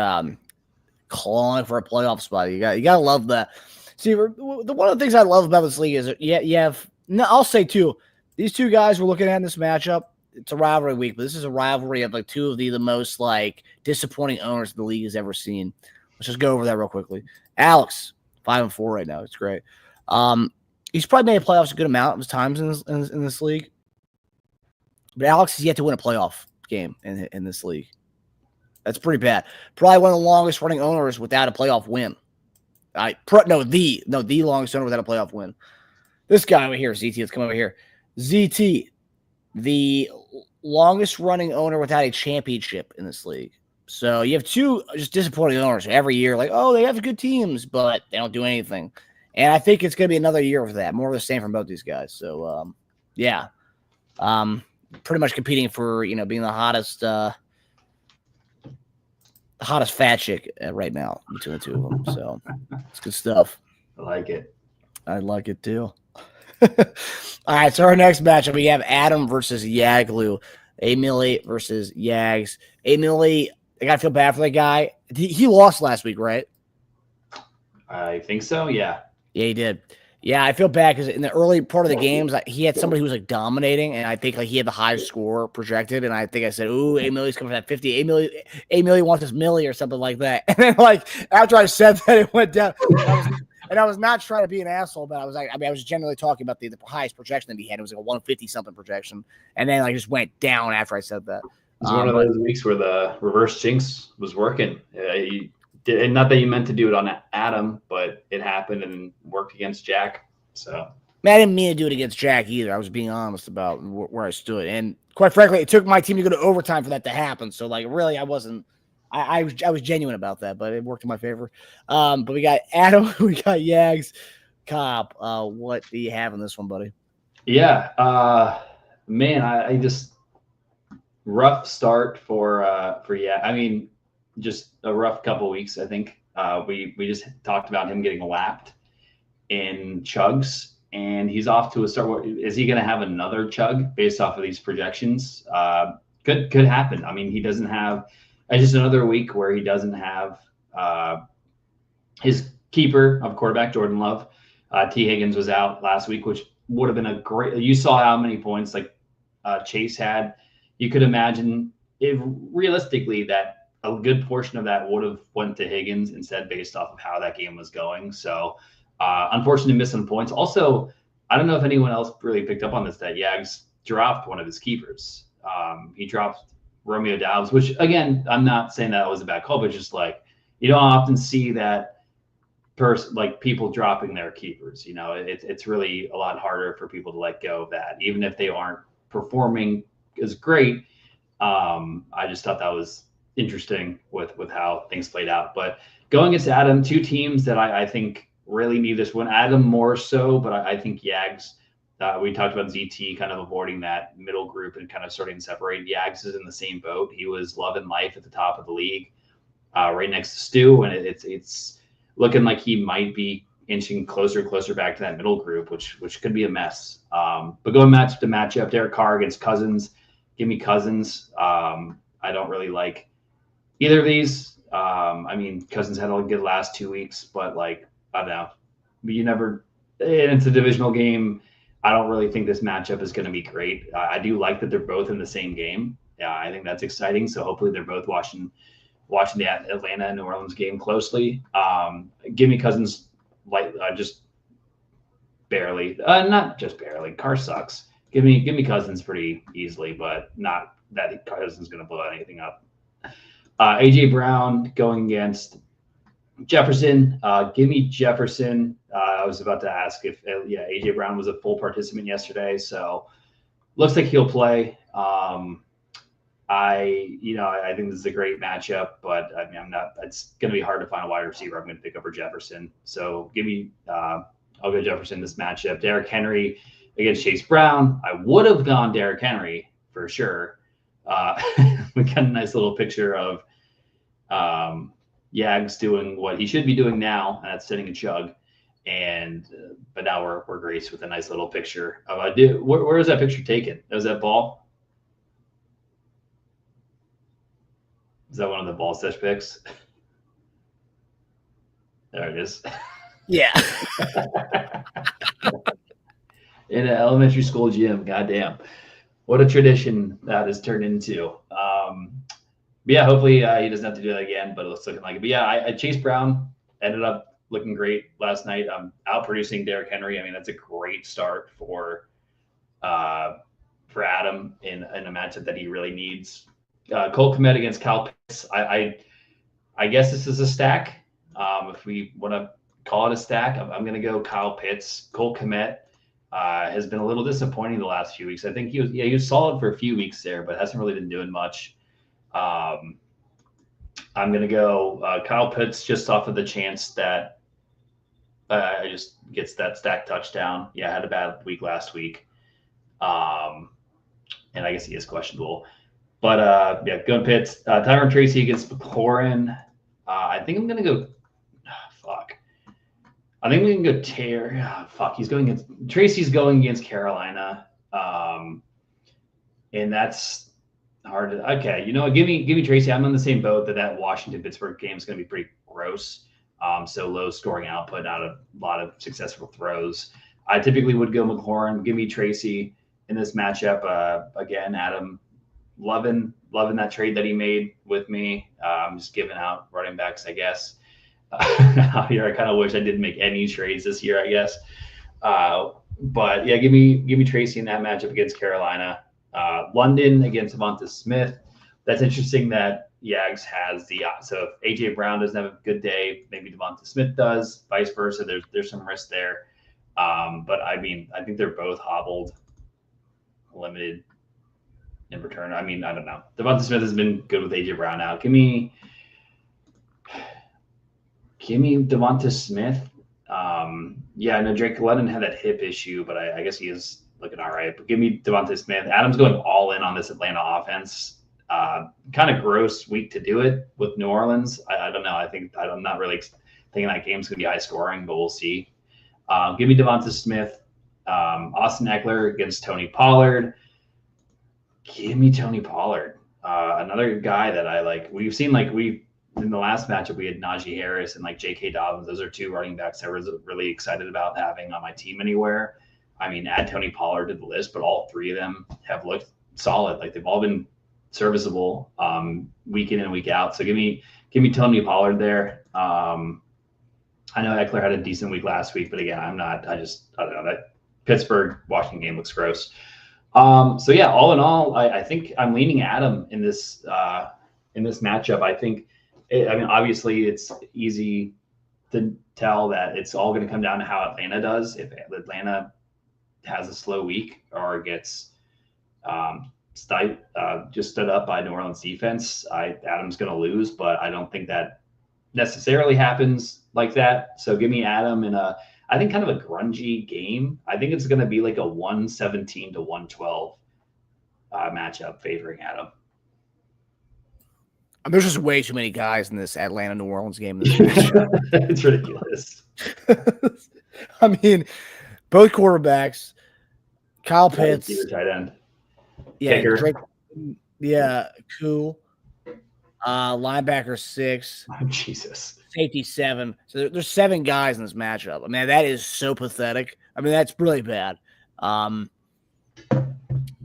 clawing for a playoff spot. You gotta love that. See, one of the things I love about this league is you have. No, I'll say too. These 2 guys we're looking at in this matchup. It's a rivalry week, but this is a rivalry of like 2 of the most like disappointing owners the league has ever seen. Let's just go over that real quickly. Alex, 5-4 right now. It's great. He's probably made playoffs a good amount of his times in this league. But Alex has yet to win a playoff game in this league. That's pretty bad. Probably one of the longest running owners without a playoff win. The longest owner without a playoff win. This guy over here, ZT, let's come over here. ZT, the longest running owner without a championship in this league. So you have 2 just disappointing owners every year. Like, oh, they have good teams, but they don't do anything. And I think it's going to be another year of that. More of the same from both these guys. So, yeah. Pretty much competing for, being the hottest fat chick right now between the 2 of them. So it's good stuff. I like it. I like it too. All right, so our next matchup, we have Adam versus Yaglu. Emily versus Yags. Emily, I got to feel bad for that guy. He lost last week, right? I think so, yeah. Yeah, he did. Yeah, I feel bad because in the early part of the games, he had somebody who was like dominating, and I think like he had the highest score projected, and I think I said, "Ooh, Emilie's coming at 50. Emilie wants this Millie or something like that." And then like after I said that, it went down. And I was not trying to be an asshole, but I was like, I was generally talking about the highest projection that he had. It was like a 150 something projection, and then like just went down after I said that. It's one of those weeks where the reverse jinx was working. And not that you meant to do it on Adam, but it happened and worked against Jack. So Man, I didn't mean to do it against Jack either. I was being honest about where I stood. And quite frankly, it took my team to go to overtime for that to happen. So, like, really, I wasn't I was genuine about that, but it worked in my favor. But we got Adam, we got Yags, Cobb. What do you have in this one, buddy? Yeah, man, I just rough start for I mean, just a rough couple of weeks. I think we just talked about him getting lapped in chugs, and he's off to a start. Is he going to have another chug based off of these projections? Could happen. I mean, he doesn't have. It's just another week where he doesn't have his keeper of quarterback, Jordan Love. T. Higgins was out last week, which would have been a great. You saw how many points like Chase had. You could imagine if realistically that a good portion of that would have went to Higgins instead, based off of how that game was going. So, unfortunately, missing points. Also, I don't know if anyone else really picked up on this, that Yags dropped one of his keepers. He dropped Romeo Doubs, which again, I'm not saying that was a bad call, but just like you don't often see that like people dropping their keepers. You know, it's really a lot harder for people to let go of that, even if they aren't performing as great. I just thought that was interesting with how things played out. But going against Adam, two teams that I think really need this one. Adam more so, but I think Yags. We talked about ZT kind of avoiding that middle group and kind of starting to separate. Yags is in the same boat. He was loving life at the top of the league, right next to Stu, and it's looking like he might be inching closer and closer back to that middle group, which could be a mess. But going match to matchup, Derek Carr against Cousins. Give me Cousins. I don't really like either of these. I mean, Cousins had a good last 2 weeks, but like I don't know. You never. And it's a divisional game. I don't really think this matchup is going to be great. I do like that they're both in the same game. Yeah, I think that's exciting. So hopefully they're both watching the Atlanta and New Orleans game closely. Give me Cousins just barely, not just barely. Carr sucks. Give me Cousins pretty easily, but not that Cousins going to blow anything up. AJ Brown going against Jefferson. Give me Jefferson. I was about to ask if AJ Brown was a full participant yesterday, so looks like he'll play. I think this is a great matchup, but I mean, it's going to be hard to find a wide receiver I'm going to pick up for Jefferson. So give me, I'll go Jefferson this matchup. Derrick Henry against Chase Brown. I would have gone Derrick Henry for sure. We got a nice little picture of Yags doing what he should be doing now, and that's sitting a chug. But now we're graced with a nice little picture of where was that picture taken? Was that ball? Is that one of the ball stretch pics? There it is. Yeah. In an elementary school gym. Goddamn. What a tradition that has turned into. But yeah, hopefully he doesn't have to do that again, but it's looking like it. But yeah, Chase Brown ended up looking great last night. Out producing Derrick Henry. I mean, that's a great start for Adam in a matchup that he really needs. Cole Kmet against Kyle Pitts. I guess this is a stack. If we want to call it a stack, I'm going to go Kyle Pitts. Cole Kmet has been a little disappointing the last few weeks. I think he was solid for a few weeks there, but hasn't really been doing much. I'm going to go Kyle Pitts just off of the chance that I just gets that stack touchdown. Yeah, I had a bad week last week. And I guess he is questionable. But yeah, going Pitts. Tyron Tracy against McLaurin. I think I'm going to go I think we can go he's going against Tracy's going against Carolina. And that's hard to okay. Give me Tracy. I'm on the same boat that Washington-Pittsburgh game is going to be pretty gross. So low scoring output, not a lot of successful throws. I typically would go McLaurin. Give me Tracy in this matchup. Again, Adam, loving that trade that he made with me. I'm just giving out running backs, I guess. Here, I kind of wish I didn't make any trades this year, I guess. But yeah, give me Tracy in that matchup against Carolina. London against Devonta Smith. That's interesting that Yags has so if AJ Brown doesn't have a good day, maybe Devonta Smith does, vice versa. There's some risk there. But I mean, I think they're both hobbled, limited in return. I mean, I don't know. Devonta Smith has been good with AJ Brown out. Give me Give me Devonta Smith. Yeah, I know Drake London had that hip issue, but I guess he is looking all right. But give me Devonta Smith. Adam's going all in on this Atlanta offense. Kind of gross week to do it with New Orleans. I don't know. I'm not really thinking that game's going to be high scoring, but we'll see. Give me Devonta Smith. Austin Eckler against Tony Pollard. Give me Tony Pollard. Another guy that I like. We've seen in the last matchup, we had Najee Harris and J.K. Dobbins. Those are two running backs I was really excited about having on my team anywhere. I mean, add Tony Pollard to the list, but all three of them have looked solid. They've all been serviceable week in and week out. So give me Tony Pollard there. I know Eckler had a decent week last week, but again, I don't know. That Pittsburgh Washington game looks gross. So yeah, all in all, I think I'm leaning Adam in this matchup. Obviously it's easy to tell that it's all going to come down to how Atlanta does. If Atlanta has a slow week or gets just stood up by New Orleans defense, Adam's going to lose, but I don't think that necessarily happens like that. So give me Adam in I think kind of a grungy game. I think it's going to be like a 117 to 112 matchup favoring Adam. There's just way too many guys in this Atlanta New Orleans game. It's ridiculous. I mean, both quarterbacks, Kyle Pitts, tight end. Yeah, Kicker. Drake, yeah, cool. Linebacker 6. Oh, Jesus. Safety 7. So there's 7 guys in this matchup. I mean, that is so pathetic. I mean, that's really bad.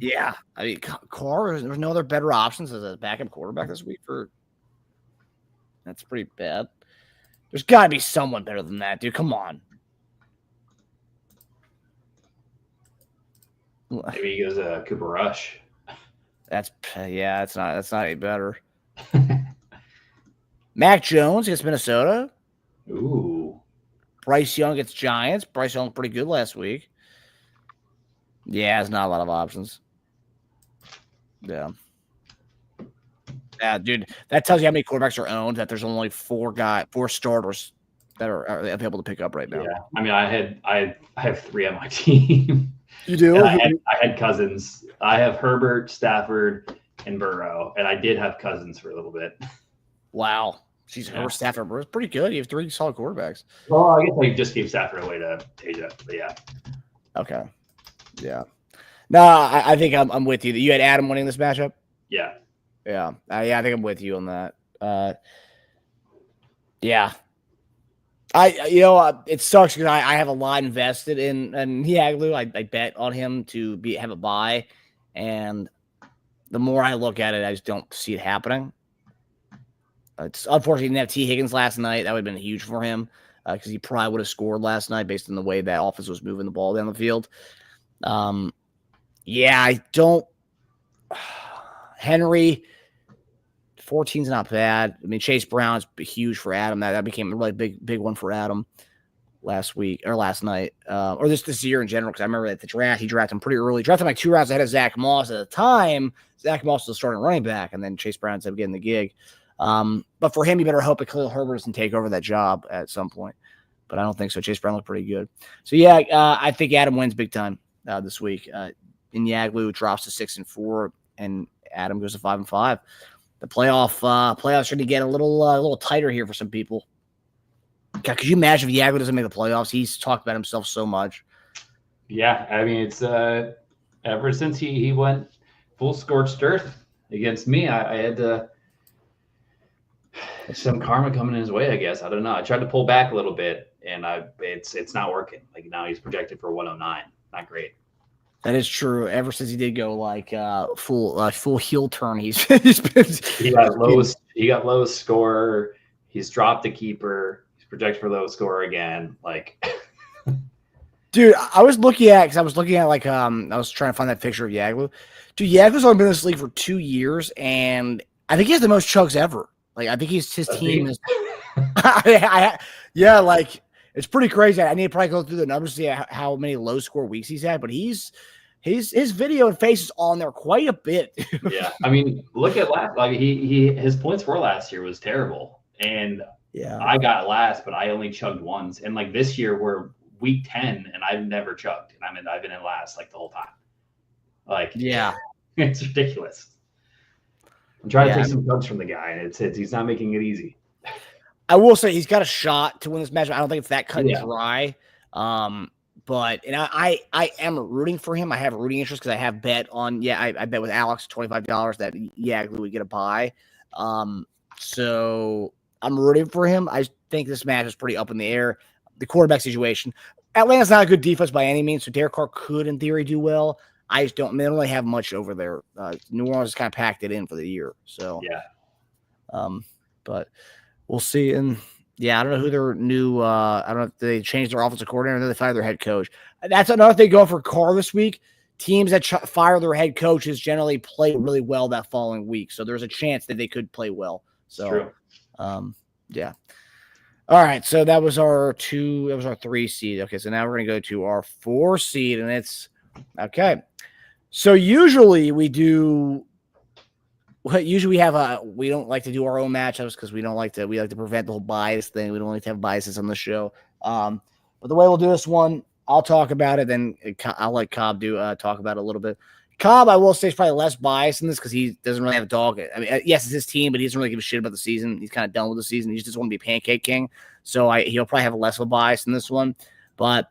Yeah, I mean, Carr, there's no other better options as a backup quarterback this week that's pretty bad. There's got to be someone better than that, dude. Come on. Maybe he goes Cooper Rush. That's not any better. Mac Jones against Minnesota. Ooh. Bryce Young gets Giants. Bryce Young pretty good last week. Yeah, there's not a lot of options. Yeah. Yeah, dude, that tells you how many quarterbacks are owned, that there's only 4 starters that are available to pick up right now. Yeah. I mean, I have 3 on my team. You do? I had Cousins. I have Herbert, Stafford, and Burrow, and I did have Cousins for a little bit. Wow. Herbert, Stafford, Burrow. It's pretty good. You have 3 solid quarterbacks. Well, I guess I just gave Stafford away to Tasia, but yeah. Okay. Yeah. No, I think I'm with you. You had Adam winning this matchup? Yeah. Yeah. I think I'm with you on that. Yeah. It sucks because I have a lot invested in Yaglu. I bet on him to have a bye, and the more I look at it, I just don't see it happening. It's unfortunately he didn't have T. Higgins last night. That would have been huge for him because he probably would have scored last night based on the way that offense was moving the ball down the field. Yeah, I don't. Henry, 14's not bad. I mean, Chase Brown's huge for Adam. That became a really big one for Adam last night, or this year in general. Because I remember at the draft, he drafted him pretty early. Drafted him 2 rounds ahead of Zach Moss at the time. Zach Moss was starting running back, and then Chase Brown ended up getting the gig. But for him, you better hope that Khalil Herbert doesn't take over that job at some point. But I don't think so. Chase Brown looked pretty good. So yeah, I think Adam wins big time this week. Yaglu drops to 6-4, and Adam goes to 5-5. The playoffs are going to get a little tighter here for some people. God, could you imagine if Yaglu doesn't make the playoffs? He's talked about himself so much. Yeah, I mean, it's ever since he went full scorched earth against me, I had to some karma coming his way, I guess. I don't know. I tried to pull back a little bit, and it's not working. Now he's projected for 109. Not great. That is true. Ever since he did go full heel turn, he got lowest score. He's dropped a keeper. He's projected for lowest score again. Dude, I was looking at I was trying to find that picture of Yaglu. Dude, Yaglu's only been in this league for 2 years, and I think he has the most chugs ever. I think his team is. Yeah, it's pretty crazy. I need to probably go through the numbers to see how many low score weeks he's had, but his video and face is on there quite a bit. Yeah, I mean, look at last. His points for last year was terrible, and Yeah. I got last, but I only chugged once. And like this year, we're week 10, and I've never chugged, and I've been in last like the whole time. Like, Yeah. it's ridiculous. I'm trying to Yeah. take some chugs from the guy, and it's he's not making it easy. I will say he's got a shot to win this match. I don't think it's that cut and Yeah. dry. But I am rooting for him. I have a rooting interest because I have bet on I bet with Alex $25 that Yaglu would get a bye. So I'm rooting for him. I think this match is pretty up in the air. The quarterback situation. Atlanta's not a good defense by any means, so Derek Carr could, in theory, do well. I just don't. They don't really have much over there. New Orleans kind of packed it in for the year. So yeah. But we'll see. And yeah, I don't know who their new. I don't know if they changed their offensive coordinator or they fired their head coach. That's another thing going for Carr this week. Teams that fire their head coaches generally play really well that following week, so there's a chance that they could play well. So, True. Yeah. All right, so that was our 3 seed. Okay, so now we're gonna go to our 4 seed, and it's okay. So usually we do. Usually we don't like to do our own matchups because we like to prevent the whole bias thing. We don't like to have biases on the show. But the way we'll do this one, I'll talk about it, then I'll let Cobb talk about it a little bit. Cobb, I will say, is probably less biased in this because he doesn't really have a dog. I mean, yes, it's his team, but he doesn't really give a shit about the season. He's kind of done with the season. He just doesn't want to be Pancake King. So he'll probably have less of a bias in this one. But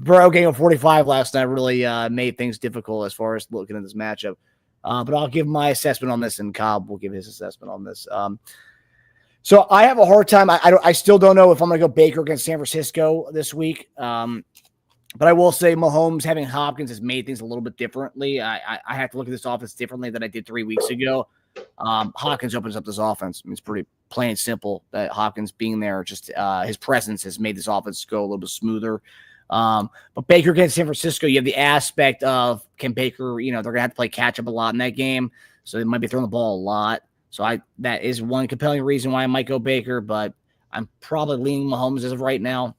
Burrow getting a 45 last night really made things difficult as far as looking at this matchup. But I'll give my assessment on this, and Cobb will give his assessment on this. So I have a hard time. I still don't know if I'm going to go Baker against San Francisco this week. But I will say Mahomes having Hopkins has made things a little bit differently. I have to look at this offense differently than I did 3 weeks ago. Hopkins opens up this offense. I mean, it's pretty plain and simple that Hopkins being there, just his presence has made this offense go a little bit smoother. But Baker against San Francisco, you have the aspect of can Baker, they're going to have to play catch up a lot in that game. So they might be throwing the ball a lot. So that is one compelling reason why I might go Baker, but I'm probably leaning Mahomes as of right now.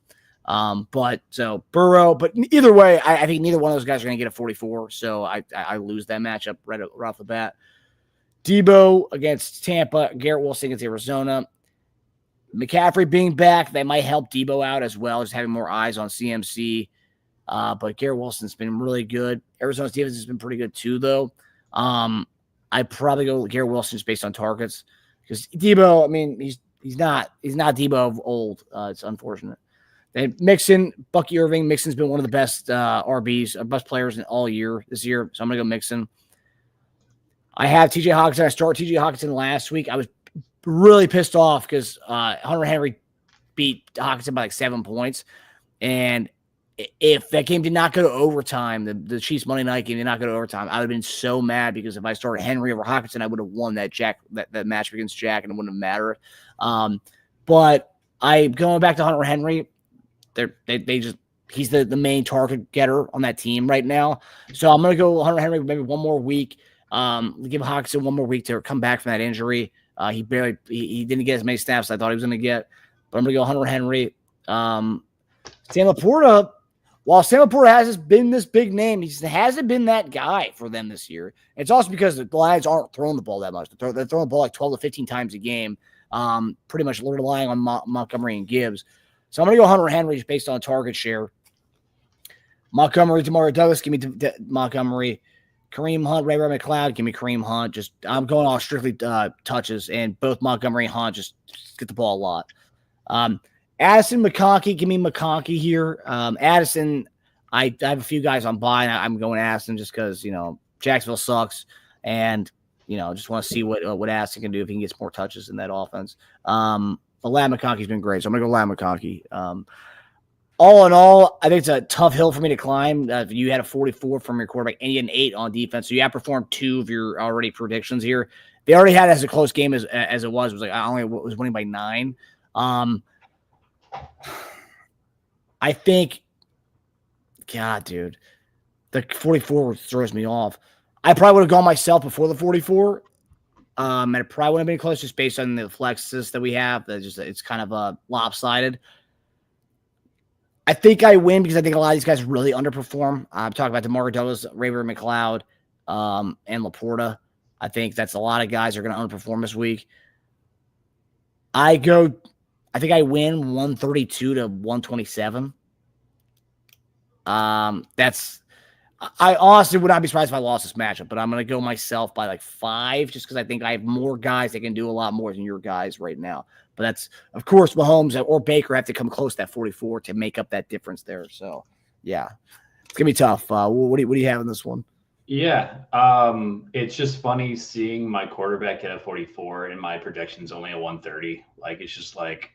But so Burrow, but either way, I think neither one of those guys are going to get a 44. So I lose that matchup right off the bat. Debo against Tampa, Garrett Wilson against Arizona. McCaffrey being back, that might help Debo out as well, just having more eyes on CMC. But Garrett Wilson's been really good. Arizona's defense has been pretty good too, though. I'd probably go with Garrett Wilson just based on targets because Debo, I mean, he's not Debo of old. It's unfortunate. Then Mixon, Bucky Irving. Mixon's been one of the best RBs, best players in all year this year. So I'm gonna go Mixon. I have TJ Hockenson. I started TJ Hockenson last week. I was really pissed off because Hunter Henry beat Hockenson by like 7 points. And if that game did not go to overtime, the Chiefs Monday night game did not go to overtime, I would have been so mad because if I started Henry over Hockenson, I would have won that match against Jack and it wouldn't have mattered. But I going back to Hunter Henry, he's the main target getter on that team right now. So I'm going to go Hunter Henry maybe one more week. Give Hockenson one more week to come back from that injury. He didn't get as many snaps as I thought he was going to get. But I'm going to go Hunter Henry. Sam Laporta, while Sam Laporta has been this big name, he hasn't been that guy for them this year. It's also because the Lions aren't throwing the ball that much. They're throwing the ball like 12 to 15 times a game, pretty much relying on Montgomery and Gibbs. So I'm going to go Hunter Henry just based on target share. Montgomery, Demario Douglas, give me Montgomery. Kareem Hunt, Ray McLeod, give me Kareem Hunt. I'm going off strictly touches, and both Montgomery and Hunt just get the ball a lot. Addison, McConkey, give me McConkey here. Addison, I have a few guys on bye, and I'm going Addison just because Jacksonville sucks, and just want to see what Addison can do if he can get some more touches in that offense. But Ladd McConkey's been great, so I'm gonna go Ladd McConkey. All in all, I think it's a tough hill for me to climb. You had a 44 from your quarterback, and you had an 8 on defense, so you outperformed 2 of your already predictions here. They already had it as a close game as it was. It was like I only was winning by 9. I think, God, dude, the 44 throws me off. I probably would have gone myself before the 44. And it probably wouldn't have been close just based on the flexes that we have. It's kind of lopsided. I think I win because I think a lot of these guys really underperform. I'm talking about DeMar Douglas, Raver McLeod, and Laporta. I think that's a lot of guys are going to underperform this week. I think I win 132 to 127. I honestly would not be surprised if I lost this matchup, but I'm going to go myself by like 5 just because I think I have more guys that can do a lot more than your guys right now. But that's, of course, Mahomes or Baker have to come close to that 44 to make up that difference there. So, yeah, it's going to be tough. What do you have in this one? Yeah, it's just funny seeing my quarterback get a 44 and my projection's only a 130. Like, it's just like,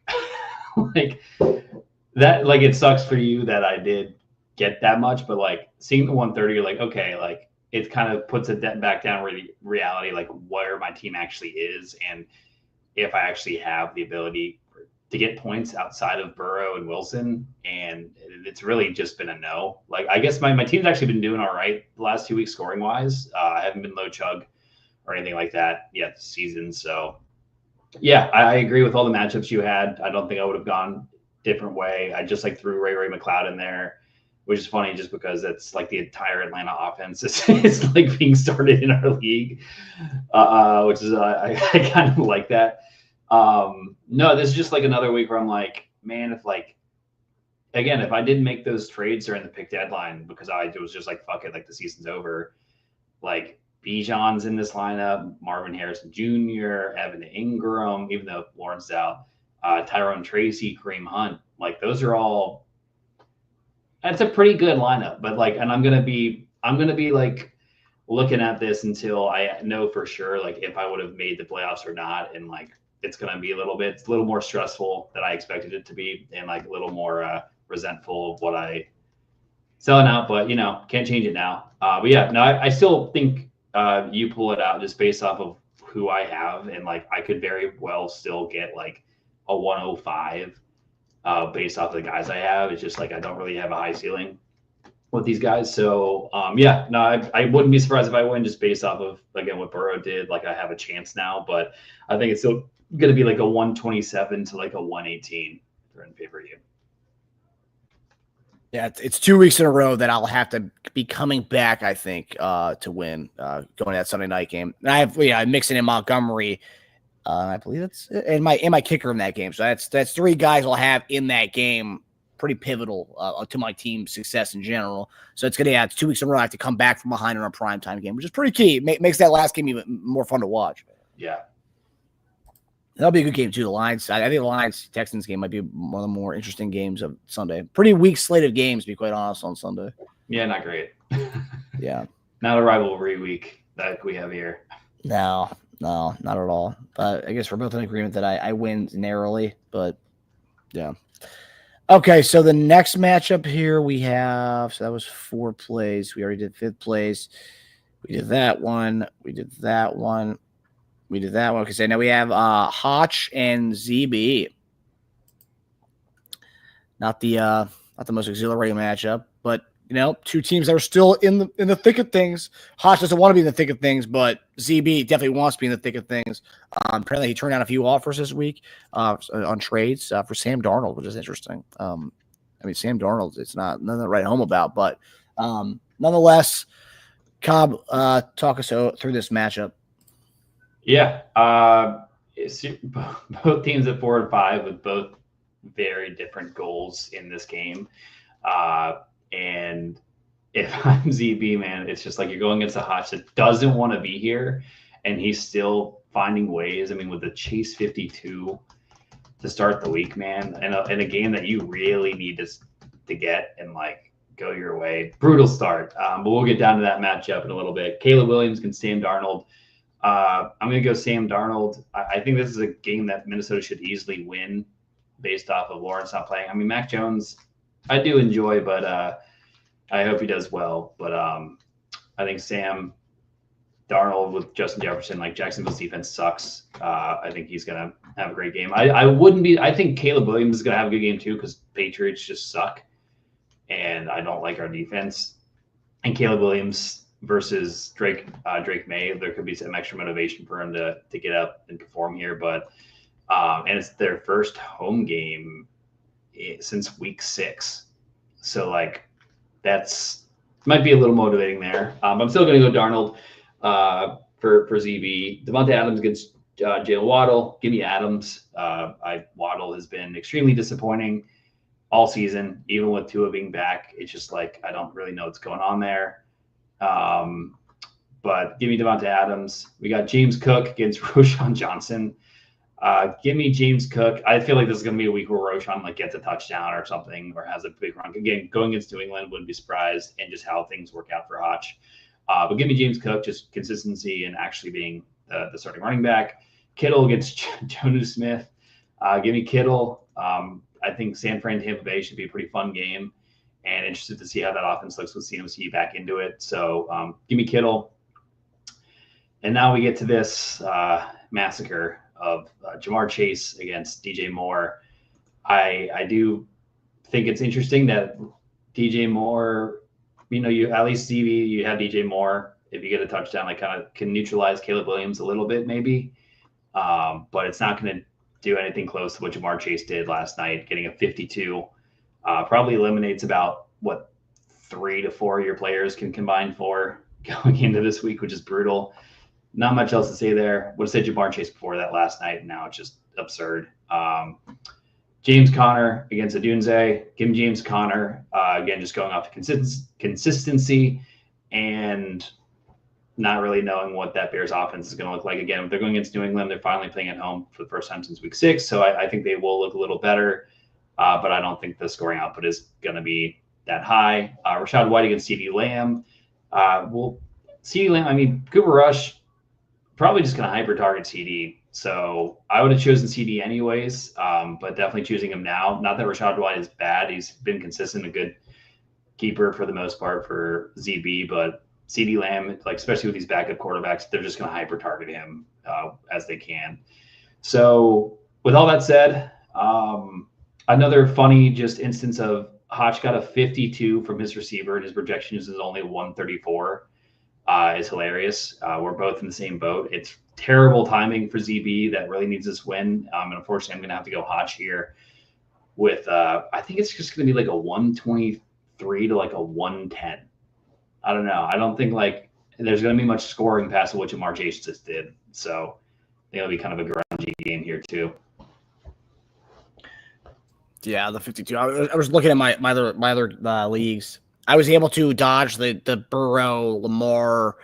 like that, like, it sucks for you that I did get that much, but like seeing the 130, you're like, okay, like it kind of puts it back down where the reality, like where my team actually is. And if I actually have the ability to get points outside of Burrow and Wilson, and it's really just been a no. Like, I guess my team's actually been doing all right the last 2 weeks scoring wise. I haven't been low chug or anything like that yet this season. So yeah, I agree with all the matchups you had. I don't think I would have gone different way. I just like threw Ray McLeod in there, which is funny just because it's like the entire Atlanta offense is like being started in our league, which is I kind of like that. No, this is just like another week where I'm like, man, if like, again, if I didn't make those trades during the pick deadline because I was just like, fuck it, like the season's over, like Bijan's in this lineup, Marvin Harrison Jr., Evan Ingram, even though Lawrence is out, Tyrone Tracy, Kareem Hunt, like those are all, that's a pretty good lineup. But like, and I'm gonna be like looking at this until I know for sure like if I would have made the playoffs or not, and like it's going to be it's a little more stressful than I expected it to be, and like a little more resentful of what I selling out, but you know, can't change it now. But yeah, no, I still think you pull it out just based off of who I have. And like, I could very well still get like a 105 based off of the guys I have. It's just like, I don't really have a high ceiling with these guys. So yeah, no, I wouldn't be surprised if I win just based off of, again, what Burrow did. Like, I have a chance now, but I think it's still going to be like a 127 to like a 118 for in pay-per-view. Yeah, it's 2 weeks in a row that I'll have to be coming back, I think, to win going to that Sunday night game. And I'm mixing in Montgomery. I believe that's and my kicker in that game. So that's 3 guys I'll have in that game. Pretty pivotal to my team's success in general. So it's it's 2 weeks in a row. I have to come back from behind on a primetime game, which is pretty key. Makes that last game even more fun to watch. Yeah. That'll be a good game too. The Lions, I think the Lions Texans game might be one of the more interesting games of Sunday. Pretty weak slate of games, to be quite honest, on Sunday. Yeah, not great. Yeah. Not a rivalry week that we have here. No, not at all. But I guess we're both in agreement that I win narrowly, but yeah. Okay, so the next matchup here we have, so that was 4 plays. We already did 5th plays. We did that one. We did that one. We did that one. Okay, so now we have Hotch and ZB. Not the most exhilarating matchup, but you know, 2 teams that are still in the thick of things. Hotch doesn't want to be in the thick of things, but ZB definitely wants to be in the thick of things. Apparently, he turned down a few offers this week on trades for Sam Darnold, which is interesting. I mean, Sam Darnold, it's nothing to write home about, but nonetheless, Cobb, talk us through this matchup. Yeah, both teams at 4 and 5 with both very different goals in this game. And if I'm ZB, man, it's just like you're going against a Hotch that doesn't want to be here, and he's still finding ways. I mean, with the Chase 52 to start the week, man, and a game that you really need to get and like go your way. Brutal start, but we'll get down to that matchup in a little bit. Caleb Williams against Sam Darnold. I'm going to go Sam Darnold. I think this is a game that Minnesota should easily win based off of Lawrence not playing. I mean, Mac Jones, I do enjoy, but I hope he does well. But I think Sam Darnold with Justin Jefferson, like Jacksonville's defense sucks. I think he's going to have a great game. I think Caleb Williams is going to have a good game too because Patriots just suck. And I don't like our defense. And Caleb Williams versus Drake May, there could be some extra motivation for him to get up and perform here. But and it's their first home game since week 6. So like that's might be a little motivating there. I'm still going to go Darnold for ZB. Devontae Adams against Jalen Waddle. Give me Adams. Waddle has been extremely disappointing all season, even with Tua being back. It's just like I don't really know what's going on there. But give me Devonta Adams. We got James Cook against Roschon Johnson. Give me James Cook. I feel like this is going to be a week where Roschon like gets a touchdown or something, or has a big run. Again, going against New England, wouldn't be surprised, and just how things work out for Hotch. But give me James Cook, just consistency and actually being the starting running back. Kittle against Jonnu Smith. Give me Kittle. I think San Fran Tampa Bay should be a pretty fun game, and interested to see how that offense looks with CMC back into it. So give me Kittle. And now we get to this massacre of Jamar Chase against DJ Moore. I do think it's interesting that DJ Moore, you at least CV, you have DJ Moore. If you get a touchdown, like kind of can neutralize Caleb Williams a little bit, maybe. But it's not going to do anything close to what Jamar Chase did last night, getting a 52. Probably eliminates about what 3 to 4 of your players can combine for going into this week, which is brutal. Not much else to say there. Would have said Jamar Chase before that last night. And now it's just absurd. James Conner against Adunze. Give him James Conner. Again, just going off consistency and not really knowing what that Bears offense is going to look like. Again, if they're going against New England, they're finally playing at home for the first time since week 6. So I think they will look a little better. But I don't think the scoring output is going to be that high. Rachaad White against CeeDee Lamb. CeeDee Lamb, Cooper Rush, probably just going to hyper target CD. So I would have chosen CD anyways, but definitely choosing him now. Not that Rachaad White is bad. He's been consistent, a good keeper for the most part for ZB, but CeeDee Lamb, like especially with these backup quarterbacks, they're just going to hyper target him as they can. So with all that said, another funny just instance of Hotch got a 52 from his receiver and his projection is only 134. Is hilarious. We're both in the same boat. It's terrible timing for ZB that really needs this win. And unfortunately, I'm going to have to go Hotch here with, I think it's just going to be like a 123 to like a 110. I don't know. I don't think like there's going to be much scoring past what Jamar Chase just did. So I think it'll be kind of a grungy game here too. Yeah, the 52. I was looking at my other leagues. I was able to dodge the Burrow, Lamar,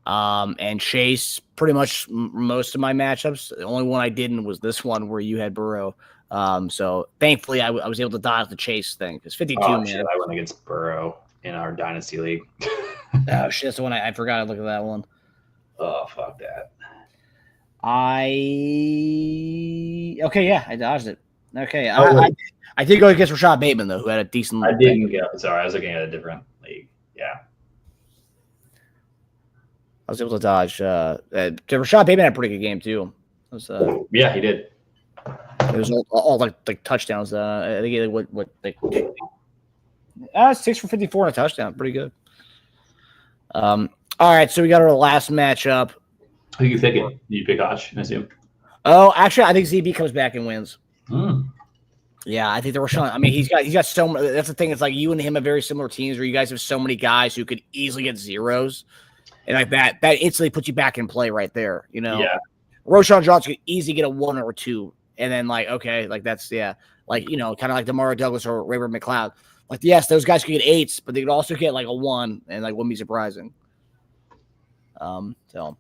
and Chase pretty much most of my matchups. The only one I didn't was this one where you had Burrow. So thankfully I was able to dodge the Chase thing because 52. Man, shit, I went against Burrow in our dynasty league. Oh shit! That's the one I forgot to look at that one. Oh fuck that. I dodged it. Okay, I did go against Rashad Bateman though, who had a decent. I didn't go. Sorry, I was looking at a different league. Yeah, I was able to dodge. Rashad Bateman had a pretty good game too. It was, yeah, he did. It was all like touchdowns. I think what 6 for 54 and a touchdown, pretty good. All right, so we got our last matchup. Who you picking? You pick Hotch, I assume. Oh, actually, I think ZB comes back and wins. Hmm. Yeah, I think the Rashawn. I mean, he's got so many. That's the thing. It's like you and him have very similar teams where you guys have so many guys who could easily get zeros, and like that instantly puts you back in play right there. You know, Yeah. Roschon Johnson could easily get a 1 or 2, and then like okay, like that's like kind of like Demario Douglas or Raybert McCloud. Like yes, those guys could get 8s, but they could also get like a 1, and like wouldn't be surprising. So, all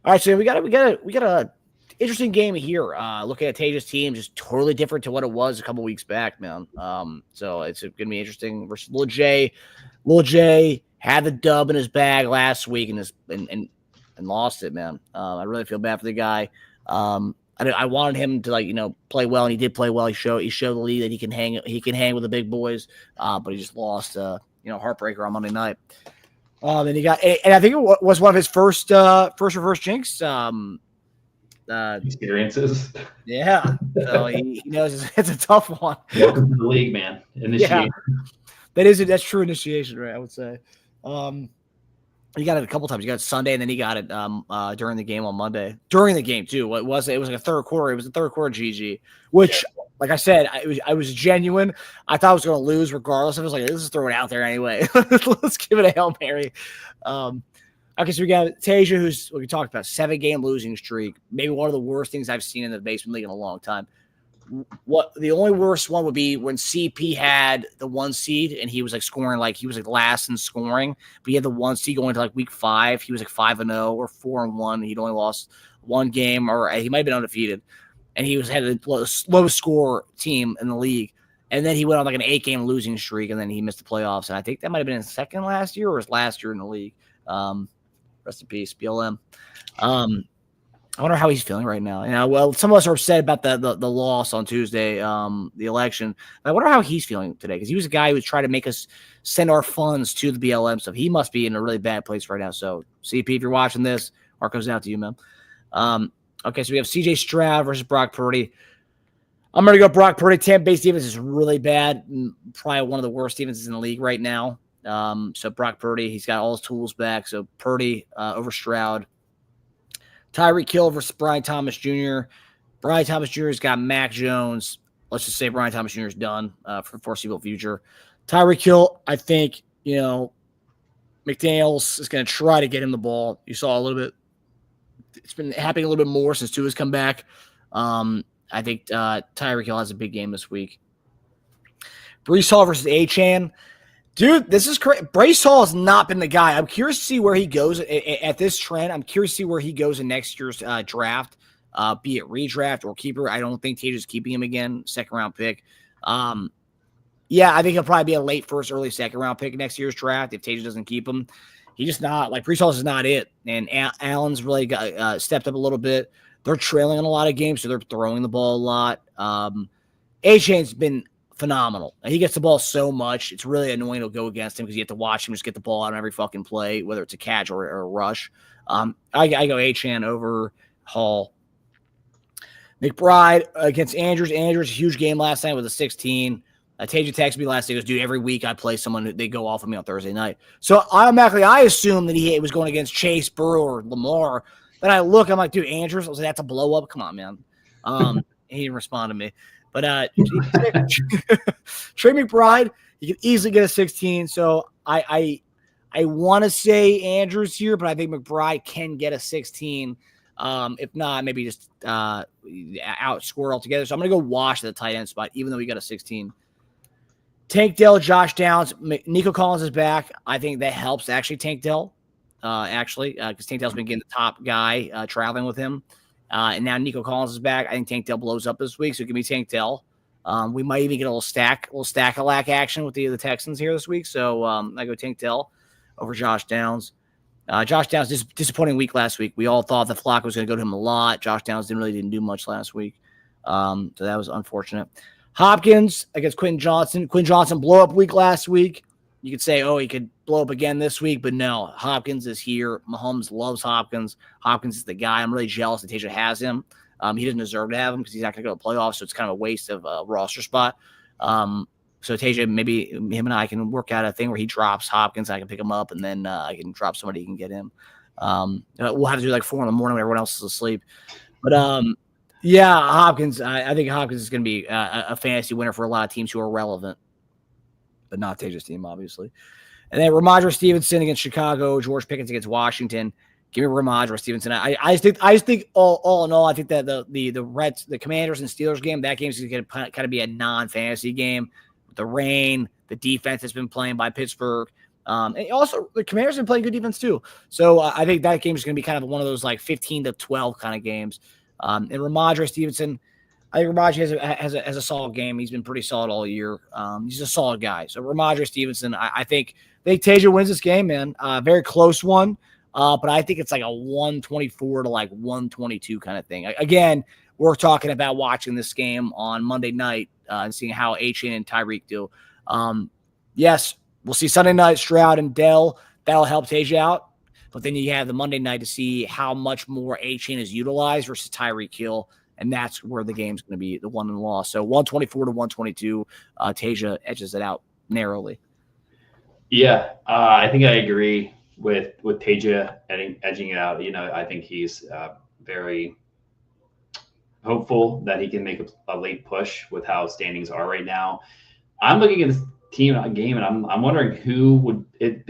right, so we got a interesting game here. Looking at Taja's team, just totally different to what it was a couple weeks back, man. So it's going to be interesting versus Lil J. Lil J had the dub in his bag last week and lost it, man. I really feel bad for the guy. I wanted him to play well, and he did play well. He showed the league that he can hang with the big boys, but he just lost heartbreaker on Monday night. Then he got, and I think it was one of his first reverse jinx experiences. Yeah, so he knows it's a tough one. Welcome to the league, man. Initiate. Yeah, that's true initiation, right? I would say. He got it a couple times. He got it Sunday, and then he got it during the game on Monday. During the game too. It was like a third quarter. It was a third quarter GG, which, like I said, I was genuine. I thought I was going to lose regardless. I was like, let's just throw it out there anyway. Let's give it a Hail Mary. Okay, so we got Tasia, who's we talked about 7-game losing streak, maybe one of the worst things I've seen in the basement league in a long time. What the only worst one would be when CP had the 1 seed and he was like scoring he was like last in scoring, but he had the 1 seed going to like week 5. He was like 5-0 or 4-1. He'd only lost 1 game, or he might have been undefeated, and he had the lowest score team in the league. And then he went on like an 8-game losing streak, and then he missed the playoffs. And I think that might have been his second last year or his last year in the league. Rest in peace, BLM. I wonder how he's feeling right now. Well, some of us are upset about the loss on Tuesday, the election. I wonder how he's feeling today, because he was a guy who was trying to make us send our funds to the BLM stuff. He must be in a really bad place right now. So, CP, if you're watching this, heart goes out to you, man. Okay, so we have CJ Stroud versus Brock Purdy. I'm going to go Brock Purdy. Tampa Bay's defense is really bad, probably one of the worst defenses in the league right now. So Brock Purdy, he's got all his tools back. So Purdy over Stroud. Tyreek Hill versus Brian Thomas Jr. Brian Thomas Jr. has got Mac Jones. Let's just say Brian Thomas Jr. is done for the foreseeable future. Tyreek Hill, I think, McDaniels is going to try to get him the ball. You saw a little bit. It's been happening a little bit more since Tua's come back. I think Tyreek Hill has a big game this week. Breece Hall versus Achane. Dude, this is crazy. Breece Hall has not been the guy. I'm curious to see where he goes at this trend. I'm curious to see where he goes in next year's draft, be it redraft or keeper. I don't think Taja's keeping him again, second-round pick. Yeah, I think he'll probably be a late first, early second-round pick next year's draft if Taja doesn't keep him. He's just not. Breece Hall is not it. And Allen's really got stepped up a little bit. They're trailing in a lot of games, so they're throwing the ball a lot. Achane's been phenomenal. He gets the ball so much. It's really annoying to go against him because you have to watch him just get the ball out on every fucking play, whether it's a catch or a rush. I go Achane over Hall. McBride against Andrews. Andrews, a huge game last night with a 16. Taja texted me last day. He goes, dude, every week I play someone, they go off of me on Thursday night. So automatically I assumed that he was going against Chase, Burrow, or Lamar. Then I look, I'm like, dude, Andrews, I was like, that's a blow up. Come on, man. He didn't respond to me. But Trey McBride, he could easily get a 16. So I want to say Andrews here, but I think McBride can get a 16. If not, maybe just outscore altogether. So I'm going to go Wash at the tight end spot, even though we got a 16. Tank Dell, Josh Downs, Nico Collins is back. I think that helps actually Tank Dell, because Tank Dell's been getting the top guy traveling with him. And now Nico Collins is back. I think Tank Dell blows up this week, so it can be Tank Dell. We might even get a little stack-a-lack action with the Texans here this week. So I go Tank Dell over Josh Downs. Josh Downs, disappointing week last week. We all thought the flock was going to go to him a lot. Josh Downs didn't do much last week. So that was unfortunate. Hopkins against Quentin Johnson. Quentin Johnson blow up week last week. You could say, he could blow up again this week, but no. Hopkins is here. Mahomes loves Hopkins. Hopkins is the guy. I'm really jealous that Taja has him. He doesn't deserve to have him because he's not going to go to playoffs, so it's kind of a waste of a roster spot. So Taja, maybe him and I can work out a thing where he drops Hopkins, I can pick him up, and then I can drop somebody who can get him. We'll have to do 4 a.m. when everyone else is asleep. But yeah, Hopkins. I think Hopkins is going to be a fantasy winner for a lot of teams who are relevant, but not Taja's team, obviously. And then Ramondre Stevenson against Chicago, George Pickens against Washington. Give me Ramondre Stevenson. I just think all in all, I think that the Commanders and Steelers game, that game is going to kind of be a non-fantasy game. The rain, the defense has been playing by Pittsburgh. And also the Commanders have been playing good defense too. So I think that game is going to be kind of one of those 15-12 kind of games. And Ramondre Stevenson, I think Ramondre has a solid game. He's been pretty solid all year. He's a solid guy. So Ramondre Stevenson, I think Taja wins this game, man. Very close one. But I think it's a 124 to 122 kind of thing. Again, we're talking about watching this game on Monday night and seeing how Achane and Tyreek do. Yes, we'll see Sunday night Stroud and Dell. That'll help Taja out. But then you have the Monday night to see how much more Achane is utilized versus Tyreek Hill. And that's where the game's going to be the one and loss. So 124 to 122, Taja edges it out narrowly. Yeah, I think I agree with Taja edging it out. I think he's very hopeful that he can make a late push with how standings are right now. I'm looking at this game, and I'm wondering who would it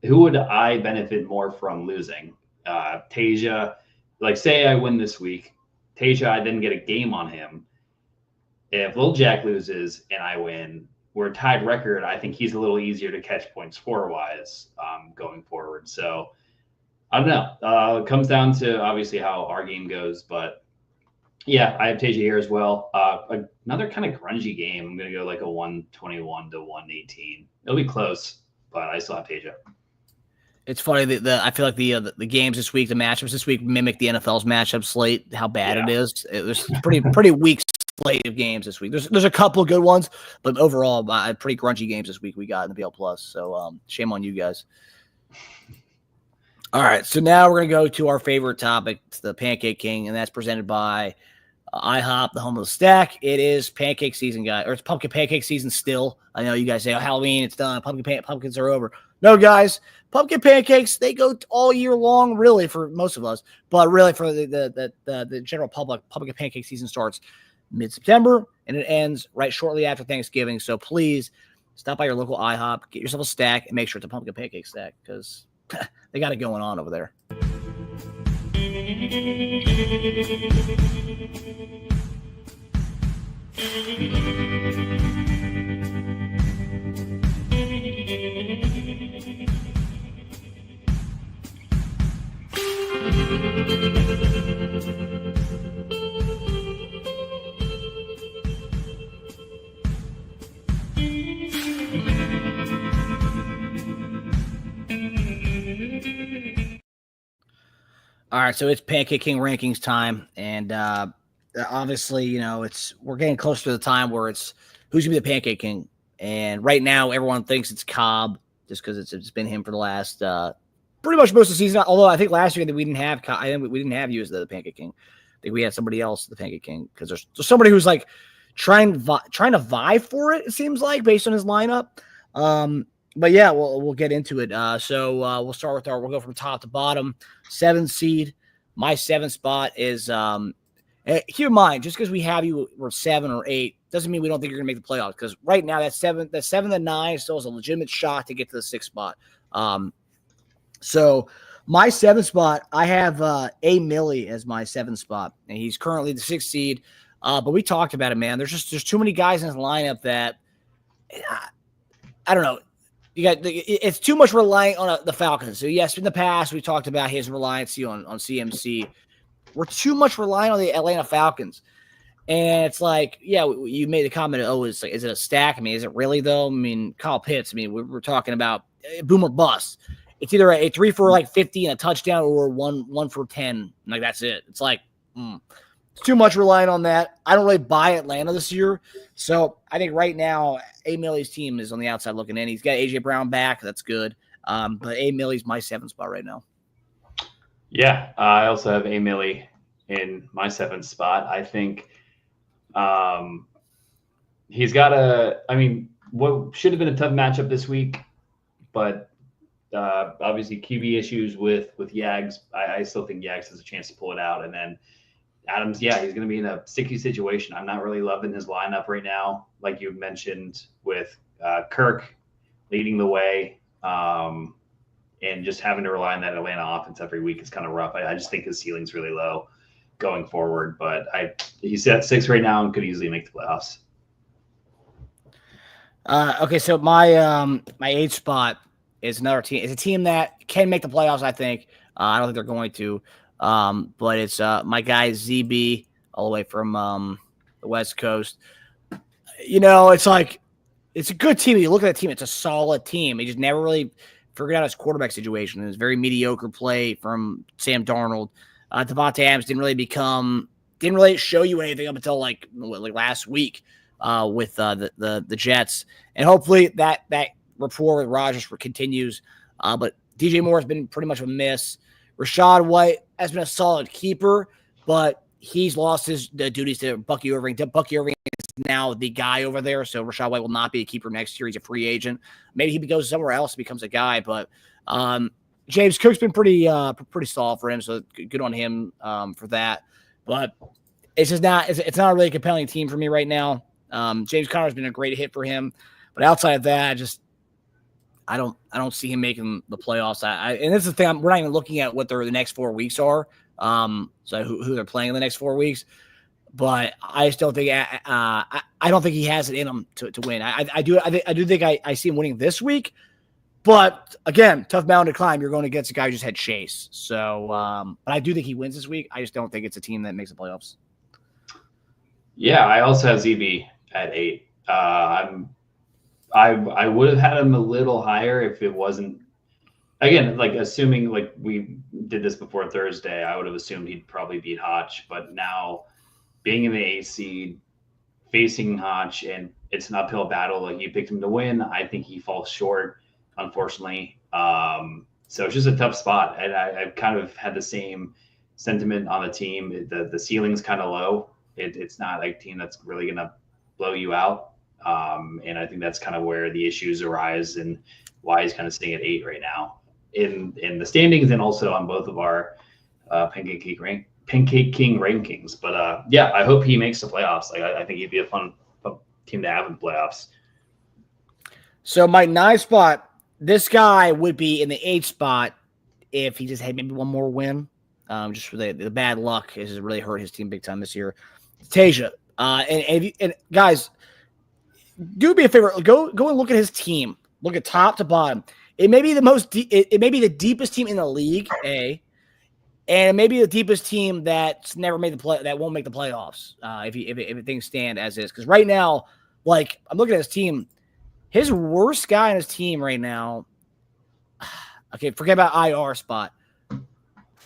who would I benefit more from losing? Tasia, like say I win this week, Tasia, I then get a game on him. If Lil Jack loses and I win, we're tied record. I think he's a little easier to catch points wise going forward. So I don't know. It comes down to obviously how our game goes, but yeah, I have Tasia here as well. Another kind of grungy game. I'm going to go like a 121 to 118. It'll be close, but I still have Tasia. It's funny that I feel like the games this week, the matchups this week mimic the NFL's matchup slate. How bad it is. There's pretty weak slate of games this week. There's a couple of good ones, but overall, pretty grungy games this week we got in the BL Plus. So shame on you guys. All right, so now we're gonna go to our favorite topic, the Pancake King, and that's presented by IHOP, the home of the stack. It is pancake season, guys, or it's pumpkin pancake season still. I know you guys say, "Oh, Halloween, it's done. Pumpkins are over." No, guys, pumpkin pancakes, they go all year long, really, for most of us. But really, for the general public, pumpkin pancake season starts mid-September, and it ends right shortly after Thanksgiving. So please stop by your local IHOP, get yourself a stack, and make sure it's a pumpkin pancake stack, because they got it going on over there. All right, so it's Pancake King rankings time, and obviously, you know, we're getting close to the time where it's who's gonna be the Pancake King, and right now everyone thinks it's Cobb just because it's been him for the last pretty much most of the season. Although I think last year that we didn't have we didn't have you as the Pancake King. I think we had somebody else the Pancake King because there's somebody who's like trying to vie for it. It seems like based on his lineup. But yeah, we'll get into it. So we'll start with we'll go from top to bottom. 7th seed. My 7th spot is keep in mind, just because we have you or 7 or 8 doesn't mean we don't think you're gonna make the playoffs. Because right now that 7 to 9 still is a legitimate shot to get to the 6th spot. So my 7th spot, I have A Millie as my 7th spot, and he's currently the 6th seed. But we talked about it, man. There's too many guys in his lineup that I don't know. It's too much relying on the Falcons. So yes, in the past we talked about his reliance on CMC. We're too much relying on the Atlanta Falcons, and it's like, yeah, you made the comment. Oh, is it a stack? I mean, is it really though? I mean, Kyle Pitts. I mean, we're talking about boom or bust. It's either a 3 for like 50 and a touchdown, or one for 10. Like that's it. It's like it's too much relying on that. I don't really buy Atlanta this year. So I think right now, A. Millie's team is on the outside looking in. He's got A.J. Brown back. That's good. But A. Millie's my 7th spot right now. Yeah, I also have A. Millie in my 7th spot. I think he's got what should have been a tough matchup this week, but obviously QB issues with Yags. I still think Yags has a chance to pull it out. And then Adams, yeah, he's going to be in a sticky situation. I'm not really loving his lineup right now, like you mentioned, with Kirk leading the way, and just having to rely on that Atlanta offense every week is kind of rough. I just think his ceiling's really low going forward. But he's at 6 right now and could easily make the playoffs. Okay, so my 8th spot is another team. It's a team that can make the playoffs, I think. I don't think they're going to. But it's my guy ZB all the way from the West Coast. You know, it's like it's a good team. You look at that team; it's a solid team. He just never really figured out his quarterback situation. It was very mediocre play from Sam Darnold. Davante Adams didn't really show you anything up until like last week with the Jets, and hopefully that rapport with Rodgers continues. But DJ Moore has been pretty much a miss. Rachaad White has been a solid keeper, but he's lost his duties to Bucky Irving. Bucky Irving is now the guy over there, so Rachaad White will not be a keeper next year. He's a free agent. Maybe he goes somewhere else and becomes a guy, but James Cook's been pretty solid for him, so good on him for that. But it's just not a really compelling team for me right now. James Conner's been a great hit for him, but outside of that, I don't see him making the playoffs. And this is the thing. We're not even looking at what the next 4 weeks are. So who they're playing in the next 4 weeks. But I just don't think I don't think he has it in him to win. I do think I see him winning this week. But again, tough mountain to climb. You're going against a guy who just had Chase. So, but I do think he wins this week. I just don't think it's a team that makes the playoffs. Yeah, I also have ZB at 8. I would have had him a little higher if it wasn't, again, like assuming like we did this before Thursday, I would have assumed he'd probably beat Hotch. But now being in the 8th seed, facing Hotch, and it's an uphill battle, like you picked him to win, I think he falls short, unfortunately. So it's just a tough spot. And I've kind of had the same sentiment on the team. The ceiling's kind of low. It's not a team that's really going to blow you out. And I think that's kind of where the issues arise and why he's kind of sitting at 8 right now in the standings and also on both of our Pancake King rankings. But yeah, I hope he makes the playoffs. Like I think he'd be a fun team to have in the playoffs. So my 9th spot, this guy would be in the 8th spot if he just had maybe one more win. Just for the bad luck has really hurt his team big time this year. Tasia. And guys, do me a favor. Go and look at his team. Look at top to bottom. It may be it may be the deepest team in the league, and it may be the deepest team that's never made that won't make the playoffs. If things stand as is, because right now, like I'm looking at his team, his worst guy on his team right now. Okay, forget about IR spot.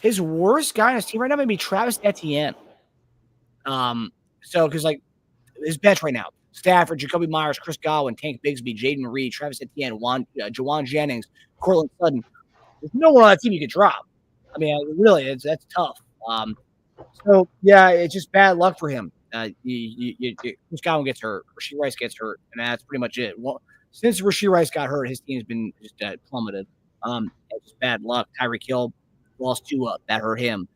His worst guy on his team right now may be Travis Etienne. So because like his bench right now. Stafford, Jacoby Myers, Chris Godwin, Tank Bigsby, Jaden Reed, Travis Etienne, Jawan Jennings, Cortland Sutton. There's no one on that team you could drop. I mean, really, that's tough. So, yeah, it's just bad luck for him. Chris Godwin gets hurt. Rashee Rice gets hurt, and that's pretty much it. Well, since Rashee Rice got hurt, his team's been just plummeted. It's just bad luck. Tyreek Hill lost 2 up. That hurt him.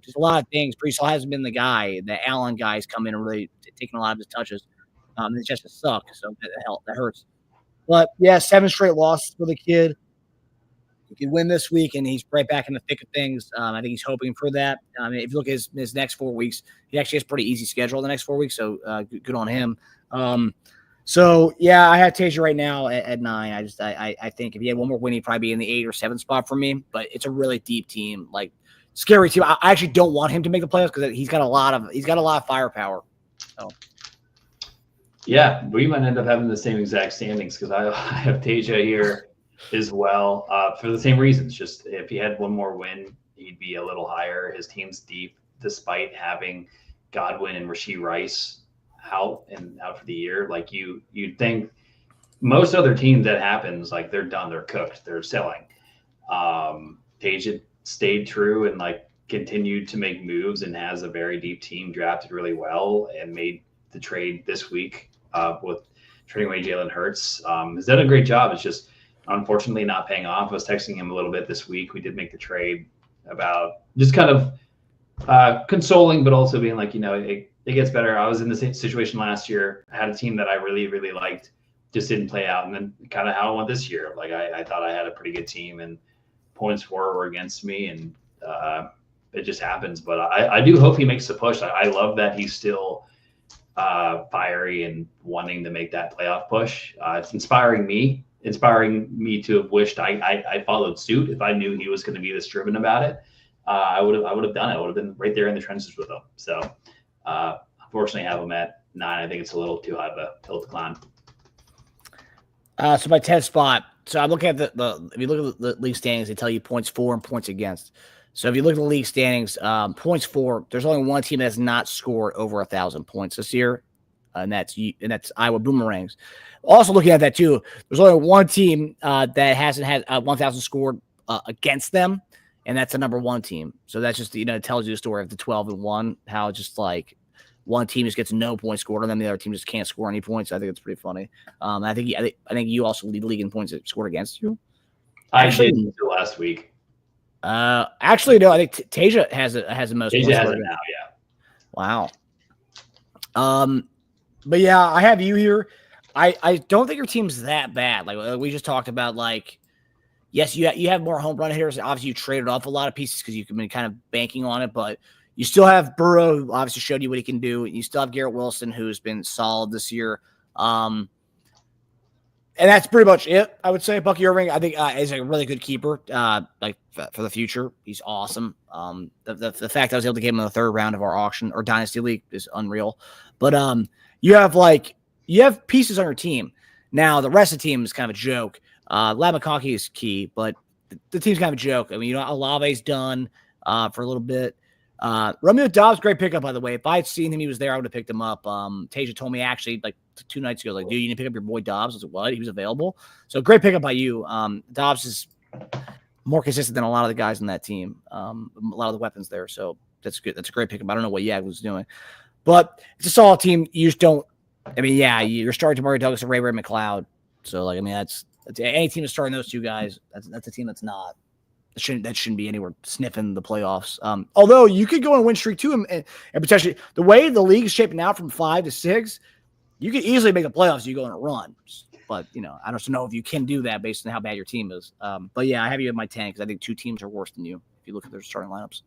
Just a lot of things. Brees Hall hasn't been the guy. The Allen guys come in and really taking a lot of his touches. It just suck. So that hurts. But yeah, 7 straight losses for the kid. He could win this week, and he's right back in the thick of things. I think he's hoping for that. If you look at his next 4 weeks, he actually has a pretty easy schedule the next 4 weeks. So good on him. So yeah, I have Tasia right now at 9. I think if he had one more win, he'd probably be in the 8 or 7 spot for me. But it's a really deep team, like scary team. I actually don't want him to make the playoffs because he's got a lot of firepower. So. Yeah, we might end up having the same exact standings because I have Tasia here as well for the same reasons. Just if he had one more win, he'd be a little higher. His team's deep despite having Godwin and Rashee Rice out for the year. Like you'd think most other teams that happens, like they're done, they're cooked, they're selling. Tasia stayed true and like continued to make moves and has a very deep team, drafted really well and made the trade this week with trading away Jalen Hurts. Has done a great job. It's just unfortunately not paying off. I was texting him a little bit this week. We did make the trade about just kind of consoling, but also being like, it gets better. I was in the same situation last year. I had a team that I really, really liked, just didn't play out. And then kind of how it went this year. Like I thought I had a pretty good team and points were against me and it just happens. But I do hope he makes the push. I love that he's still fiery and wanting to make that playoff push. It's inspiring me to have wished I followed suit. If I knew he was going to be this driven about it, I would have done it. I would have been right there in the trenches with him. So unfortunately, I have him at 9. I think it's a little too high of a hill to climb. So my 10th spot. So I'm looking at if you look at the league standings, they tell you points for and points against. So if you look at the league standings, points for, there's only one team that has not scored over 1,000 points this year, and that's Iowa Boomerangs. Also looking at that too, there's only one team that hasn't had 1,000 scored against them, and that's the number 1 team. So that's just it tells you the story of the 12-1, how just like one team just gets no points scored on them, the other team just can't score any points. I think it's pretty funny. I think you also lead the league in points that scored against you. I did last week. Actually, no. I think Tasia has the most. Tasia has it now. Yeah. Wow. But yeah, I have you here. I don't think your team's that bad. Like we just talked about, like, yes, you have more home run hitters. Obviously, you traded off a lot of pieces because you've been kind of banking on it, but you still have Burrow, who obviously showed you what he can do. You still have Garrett Wilson, who's been solid this year. And that's pretty much it, I would say. Bucky Irving, I think, is a really good keeper, like for the future. He's awesome. The fact I was able to get him in the third round of our auction or Dynasty League is unreal. But you have pieces on your team. Now, the rest of the team is kind of a joke. Lab McConkey is key, but the team's kind of a joke. I mean, Olave's done for a little bit. Romeo Dobbs, great pickup, by the way. If I had seen him, he was there, I would have picked him up. Tasia told me actually like 2 nights ago, like, dude, you need to pick up your boy Dobbs. I was like, what? He was available. So great pickup by you. Dobbs is more consistent than a lot of the guys in that team. A lot of the weapons there. So that's good. That's a great pickup. I don't know what Yag was doing, but it's a solid team. You just don't, I mean, yeah, you're starting Mario Douglas and Ray McLeod. So, like, I mean, that's any team that's starting those two guys. That's a team that's not. That shouldn't be anywhere sniffing the playoffs. Although you could go on a win streak too, and potentially the way the league is shaping out from 5 to 6, you could easily make the playoffs. If you go on a run, but I don't know if you can do that based on how bad your team is. But yeah, I have you in my 10 because I think 2 teams are worse than you if you look at their starting lineups.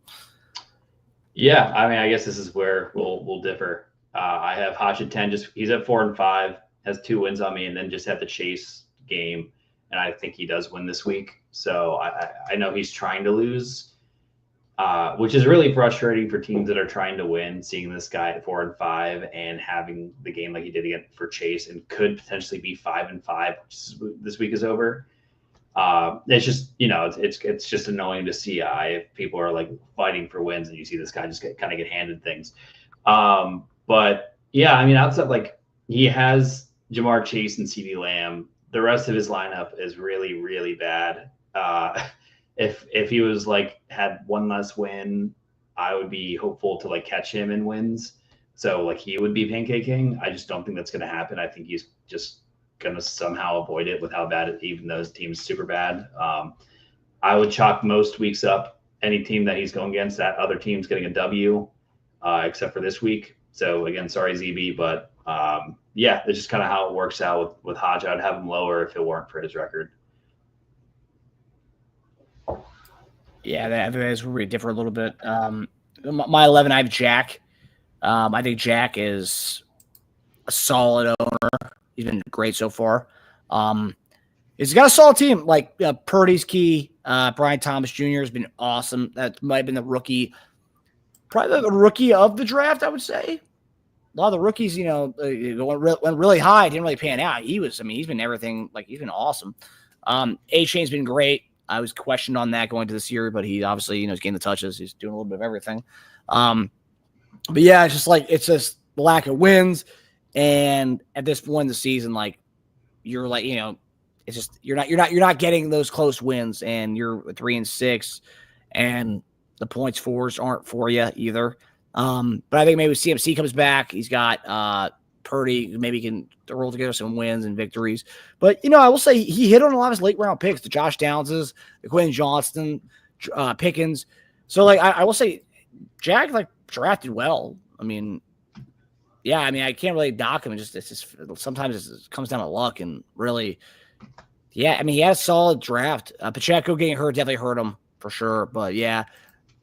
Yeah, I mean, I guess this is where we'll differ. I have Hodge at 10. He's at 4 and 5, has 2 wins on me, and then just had the Chase game. And I think he does win this week. So I know he's trying to lose, which is really frustrating for teams that are trying to win, seeing this guy at 4 and 5 and having the game like he did again for Chase and could potentially be 5 and 5 this week is over. It's just, it's just annoying to see if people are like fighting for wins and you see this guy just get handed things. But yeah, I mean, outside, like, he has Jamar Chase and CeeDee Lamb. The rest of his lineup is really, really bad. If he was like had one less win, I would be hopeful to like catch him in wins. So like he would be pancaking. I just don't think that's going to happen. I think he's just going to somehow avoid it with how bad it, even though his team's super bad. I would chalk most weeks up any team that he's going against. That other team's getting a W, except for this week. So again, sorry ZB, but yeah, it's just kind of how it works out with Hodge. I'd have him lower if it weren't for his record. Yeah, that is really different a little bit. My 11, I have Jack. I think Jack is a solid owner. He's been great so far. He's got a solid team. Like Purdy's key. Brian Thomas Jr. has been awesome. That might have been the rookie, probably the rookie of the draft, I would say. A lot of the rookies, went really high, didn't really pan out. He's been everything. Like, he's been awesome. A-Chain's been great. I was questioned on that going to this year, but he obviously, he's getting the touches. He's doing a little bit of everything. But yeah, it's just the lack of wins. And at this point in the season, like, you're like, it's just, you're not getting those close wins, and you're 3 and 6, and the points fours aren't for you either. But I think maybe CMC comes back. He's got Purdy, maybe can roll together some wins and victories. But, I will say he hit on a lot of his late round picks, the Josh Downses, the Quentin Johnston, Pickens. So, like, I will say Jack, like, drafted well. I mean, yeah, I can't really dock him. It's just sometimes it comes down to luck, and really, yeah, he had a solid draft. Pacheco getting hurt definitely hurt him for sure. But, yeah,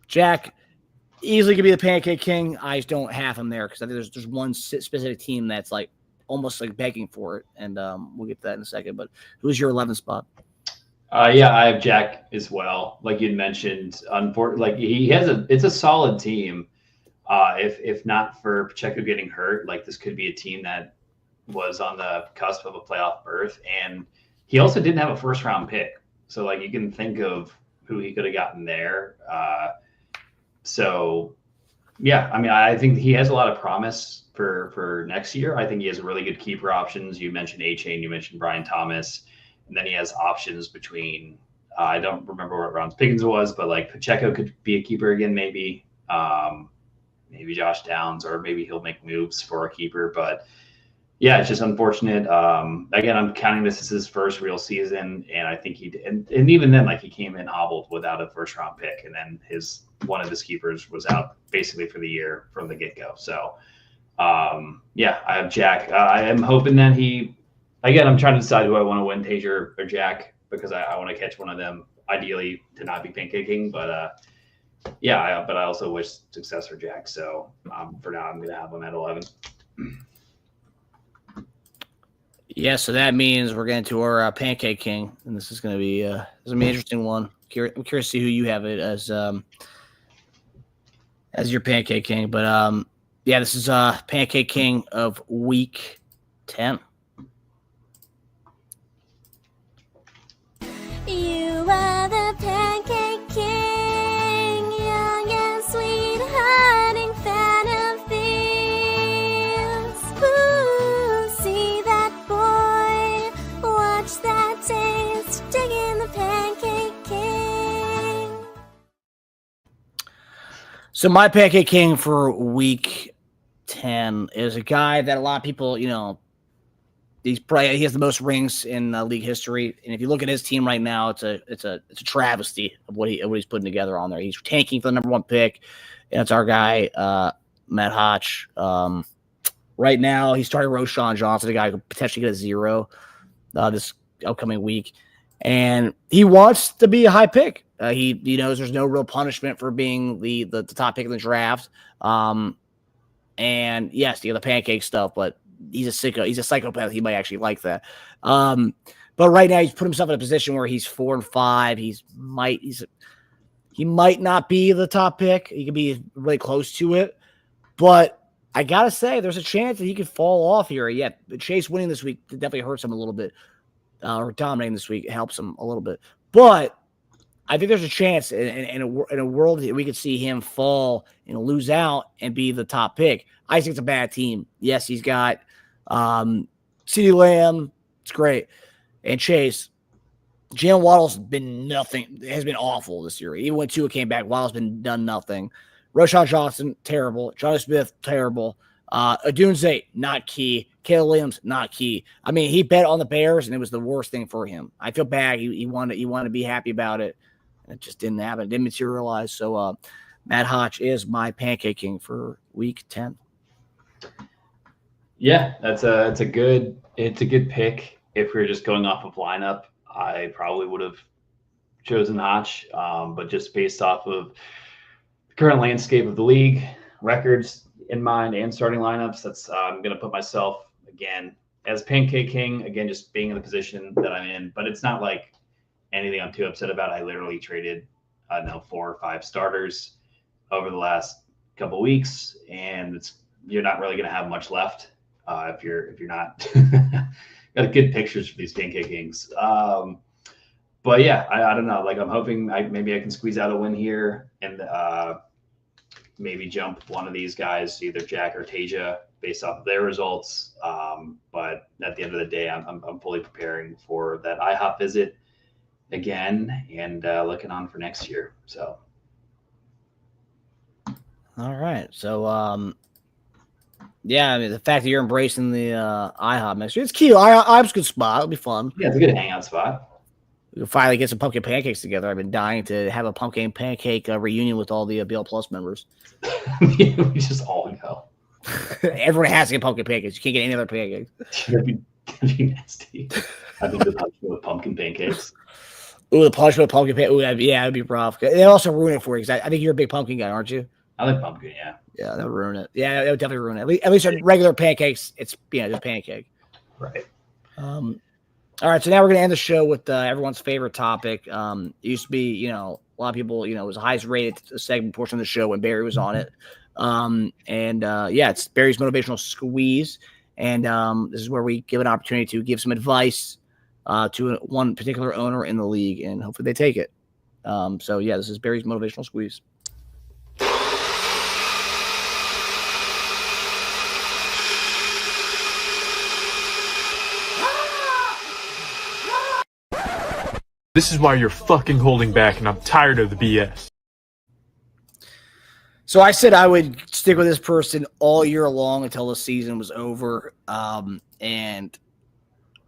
Jack easily could be the pancake king. I just don't have him there because I think there's one specific team that's like almost like begging for it, and we'll get to that in a second. But who's your 11th spot? Yeah, I have Jack as well. Like you'd mentioned, unfortunately, like it's a solid team. If not for Pacheco getting hurt, like this could be a team that was on the cusp of a playoff berth, and he also didn't have a first round pick. So like you can think of who he could have gotten there. So, yeah, I think he has a lot of promise for next year. I think he has really good keeper options. You mentioned A-Chain, you mentioned Brian Thomas, and then he has options between I don't remember what rounds Pickens was, but like Pacheco could be a keeper again, maybe Josh Downs, or maybe he'll make moves for a keeper. But yeah, it's just unfortunate. Again, I'm counting this as his first real season, and I think and even then, like, he came in hobbled without a first round pick, and then one of his keepers was out basically for the year from the get go. So, yeah, I have Jack. I am hoping that he again, I'm trying to decide who I want to win, Tasia or Jack, because I want to catch one of them, ideally to not be pancaking. But but I also wish success for Jack. So for now, I'm going to have him at 11. Yeah, so that means we're getting to our Pancake King, and this is going to be an interesting one. I'm curious to see who you have it as your Pancake King. But this is Pancake King of Week 10. You are the Pancake King, young and sweet, hiding fan of thieves. Ooh, see that boy, watch that taste, digging the Pancake King. So my Pancake King for Week 10 is a guy that a lot of people, he has the most rings in league history, and if you look at his team right now, it's a travesty of what he's putting together on there. He's tanking for the number 1 pick, and it's our guy Matt Hotch. Right now, he's starting Roschon Johnson, a guy who could potentially get a 0 this upcoming week, and he wants to be a high pick. He knows there's no real punishment for being the top pick in the draft. And yes, the pancake stuff, but he's a sicko. He's a psychopath. He might actually like that. But right now he's put himself in a position where he's 4 and 5. He might not be the top pick. He could be really close to it. But I gotta say, there's a chance that he could fall off here. Yeah, Chase winning this week definitely hurts him a little bit. Or dominating this week helps him a little bit. But I think there's a chance in a world that we could see him fall and lose out and be the top pick. I think it's a bad team. Yes, he's got CeeDee Lamb. It's great. And Chase. Jalen Waddle's been nothing. Has been awful this year. Even when Tua came back, Waddle's been done nothing. Roschon Johnson, terrible. Johnny Smith, terrible. Odunze, not key. Caleb Williams, not key. I mean, he bet on the Bears, and it was the worst thing for him. I feel bad. He wanted to be happy about it. It just didn't happen. It didn't materialize. So Matt Hotch is my Pancake King for Week 10. Yeah, it's a good pick. If we were just going off of lineup, I probably would have chosen Hotch. But just based off of the current landscape of the league, records in mind, and starting lineups, that's I'm going to put myself again as Pancake King. Again, just being in the position that I'm in. But it's not like anything I'm too upset about. I literally traded 4 or 5 starters over the last couple of weeks, and you're not really going to have much left if you're not got good pictures for these Pancake Kings. But yeah, I don't know. Like, I'm hoping maybe I can squeeze out a win here and maybe jump one of these guys, either Jack or Tasia, based off of their results. But at the end of the day, I'm fully preparing for that IHOP visit again and looking on for next year. So all right. So yeah, I mean, the fact that you're embracing the IHOP next year, it's cute. IHOP's a good spot. It'll be fun. Yeah, it's a good hangout spot. We can finally get some pumpkin pancakes together. I've been dying to have a pumpkin pancake reunion with all the BL Plus members. We just all go. Everyone has to get pumpkin pancakes. You can't get any other pancakes. That'd be nasty. I think the punishment with pumpkin pancakes. Ooh, the punishment with pumpkin pancakes. Ooh, that'd be rough. They also ruin it for you because I think you're a big pumpkin guy, aren't you? I like pumpkin, yeah. Yeah, that would ruin it. Yeah, that would definitely ruin it. At least regular pancakes, it's just pancake. Right. All right, so now we're going to end the show with everyone's favorite topic. It used to be, a lot of people, it was the highest rated segment portion of the show when Barry was on it. It's Barry's Motivational Squeeze. And this is where we give an opportunity to give some advice to one particular owner in the league, and hopefully they take it. This is Barry's Motivational Squeeze. This is why you're fucking holding back, and I'm tired of the BS. So I said I would stick with this person all year long until the season was over. And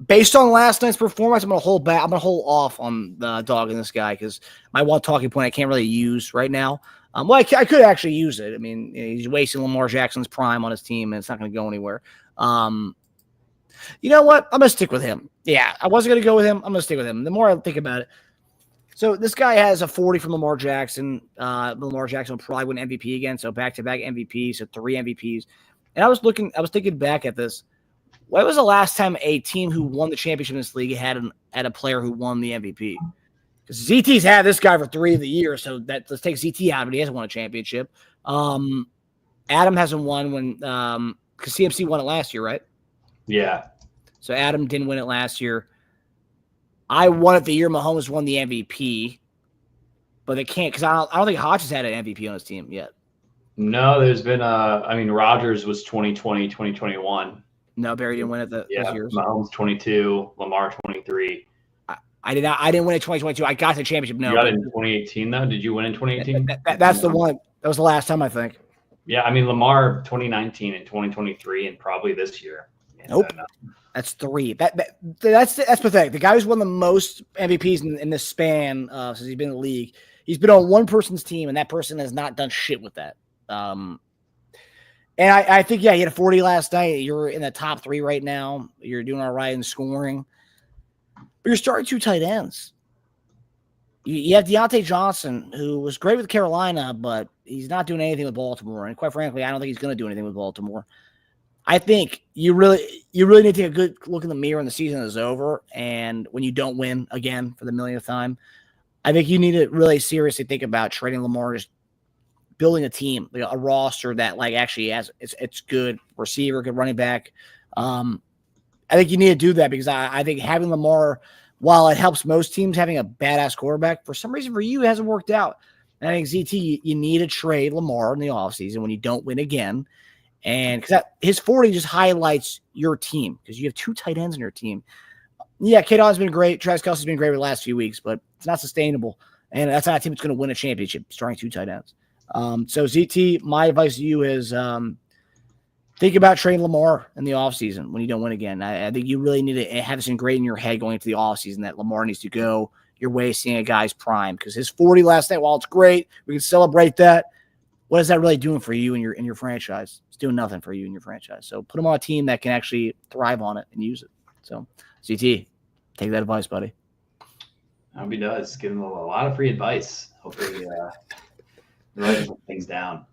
based on last night's performance, I'm going to hold back. I'm going to hold off on the dogging this guy because my one talking point I can't really use right now. I could actually use it. I mean, he's wasting Lamar Jackson's prime on his team, and it's not going to go anywhere. You know what? I'm gonna stick with him. Yeah, I wasn't gonna go with him. I'm gonna stick with him. The more I think about it, so this guy has a 40 from Lamar Jackson. Lamar Jackson will probably win MVP again. So back-to-back MVPs, so 3 MVPs. And I was thinking back at this. When was the last time a team who won the championship in this league had a player who won the MVP? Because ZT's had this guy for 3 of the year, so let's take ZT out, but he hasn't won a championship. Adam hasn't won when because CMC won it last year, right? Yeah. So Adam didn't win it last year. I won it the year Mahomes won the MVP, but they can't because I don't think Hodges had an MVP on his team yet. No, there's been Rodgers was 2020, 2021. No, Barry didn't win it those years. Mahomes 22, Lamar 23. I didn't win in 2022. I got the championship. No, you got it in 2018 though. Did you win in 2018? That's the one. That was the last time I think. Yeah, I mean Lamar 2019 and 2023 and probably this year. Nope. That's 3. That's pathetic. The guy who's won the most MVPs in this span since he's been in the league, he's been on one person's team, and that person has not done shit with that. And I think, yeah, he had a 40 last night. You're in the top 3 right now. You're doing all right in scoring. But you're starting 2 tight ends. You have Deontay Johnson, who was great with Carolina, but he's not doing anything with Baltimore. And quite frankly, I don't think he's going to do anything with Baltimore. I think you really need to take a good look in the mirror when the season is over and when you don't win again for the millionth time. I think you need to really seriously think about trading Lamar, just building a team, like a roster that like actually has it's good receiver, good running back. I think you need to do that because I think having Lamar, while it helps most teams, having a badass quarterback, for some reason for you, it hasn't worked out. And I think ZT, you need to trade Lamar in the offseason when you don't win again. And because his 40 just highlights your team because you have 2 tight ends in your team. Yeah, K-Don's been great. Travis Kelce's been great over the last few weeks, but it's not sustainable. And that's not a team that's going to win a championship, starting 2 tight ends. So ZT, my advice to you is think about trading Lamar in the offseason when you don't win again. I think you really need to have this ingrained in your head going into the offseason that Lamar needs to go your way seeing a guy's prime because his 40 last night, while it's great, we can celebrate that. What is that really doing for you and your franchise? It's doing nothing for you and your franchise. So put him on a team that can actually thrive on it and use it. So ZT, take that advice, buddy. I hope he does. Give him a lot of free advice. Hopefully write some things down.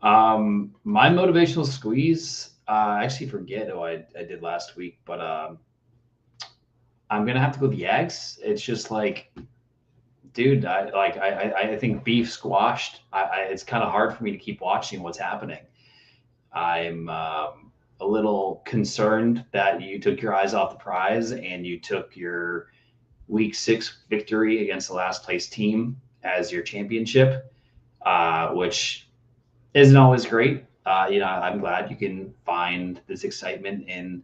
My motivational squeeze, I actually forget who I did last week, but I'm gonna have to go with the Yags. It's just like, dude, I think beef squashed. It's kind of hard for me to keep watching what's happening. I'm a little concerned that you took your eyes off the prize and you took your week 6 victory against the last place team as your championship, which isn't always great. I'm glad you can find this excitement in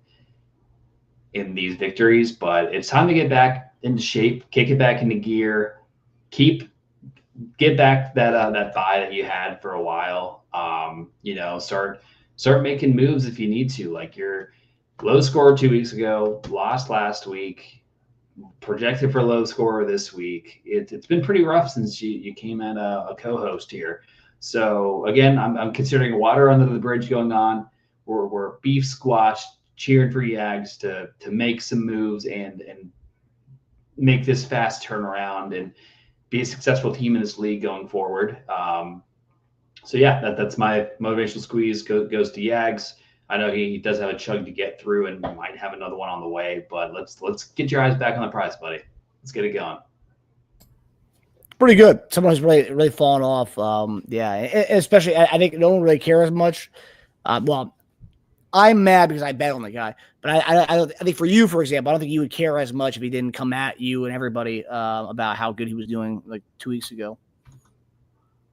these victories, but it's time to get back into shape, kick it back into gear, get back that bye that you had for a while. Start making moves if you need to. Like your low score 2 weeks ago, lost last week, projected for low score this week. It's been pretty rough since you came at a co-host here. So again, I'm considering water under the bridge going on. We're beef squashed, cheering for Yags to make some moves and make this fast turnaround and be a successful team in this league going forward. So yeah, that's my motivational squeeze goes to Yags. I know he does have a chug to get through and might have another one on the way, but let's get your eyes back on the prize, buddy. Let's get it going. Pretty good. Someone who's really fallen off. Especially I think no one really cares much. Well, I'm mad because I bet on the guy, but I think for you, for example, I don't think you would care as much if he didn't come at you and everybody about how good he was doing like 2 weeks ago.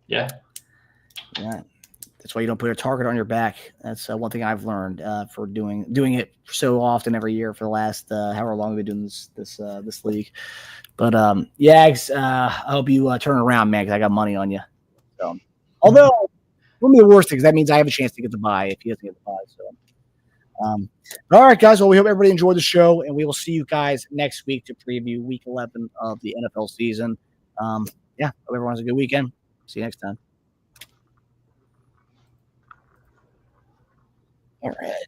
Yeah. That's why you don't put a target on your back. That's one thing I've learned for doing it so often every year for the last however long we've been doing this league. But Yags, I hope you turn around, man, because I got money on you. So, although it wouldn't be the worst thing, because that means I have a chance to get the bye if he doesn't get the bye. So, but all right, guys. Well, we hope everybody enjoyed the show, and we will see you guys next week to preview Week 11 of the NFL season. Hope everyone has a good weekend. See you next time. All right.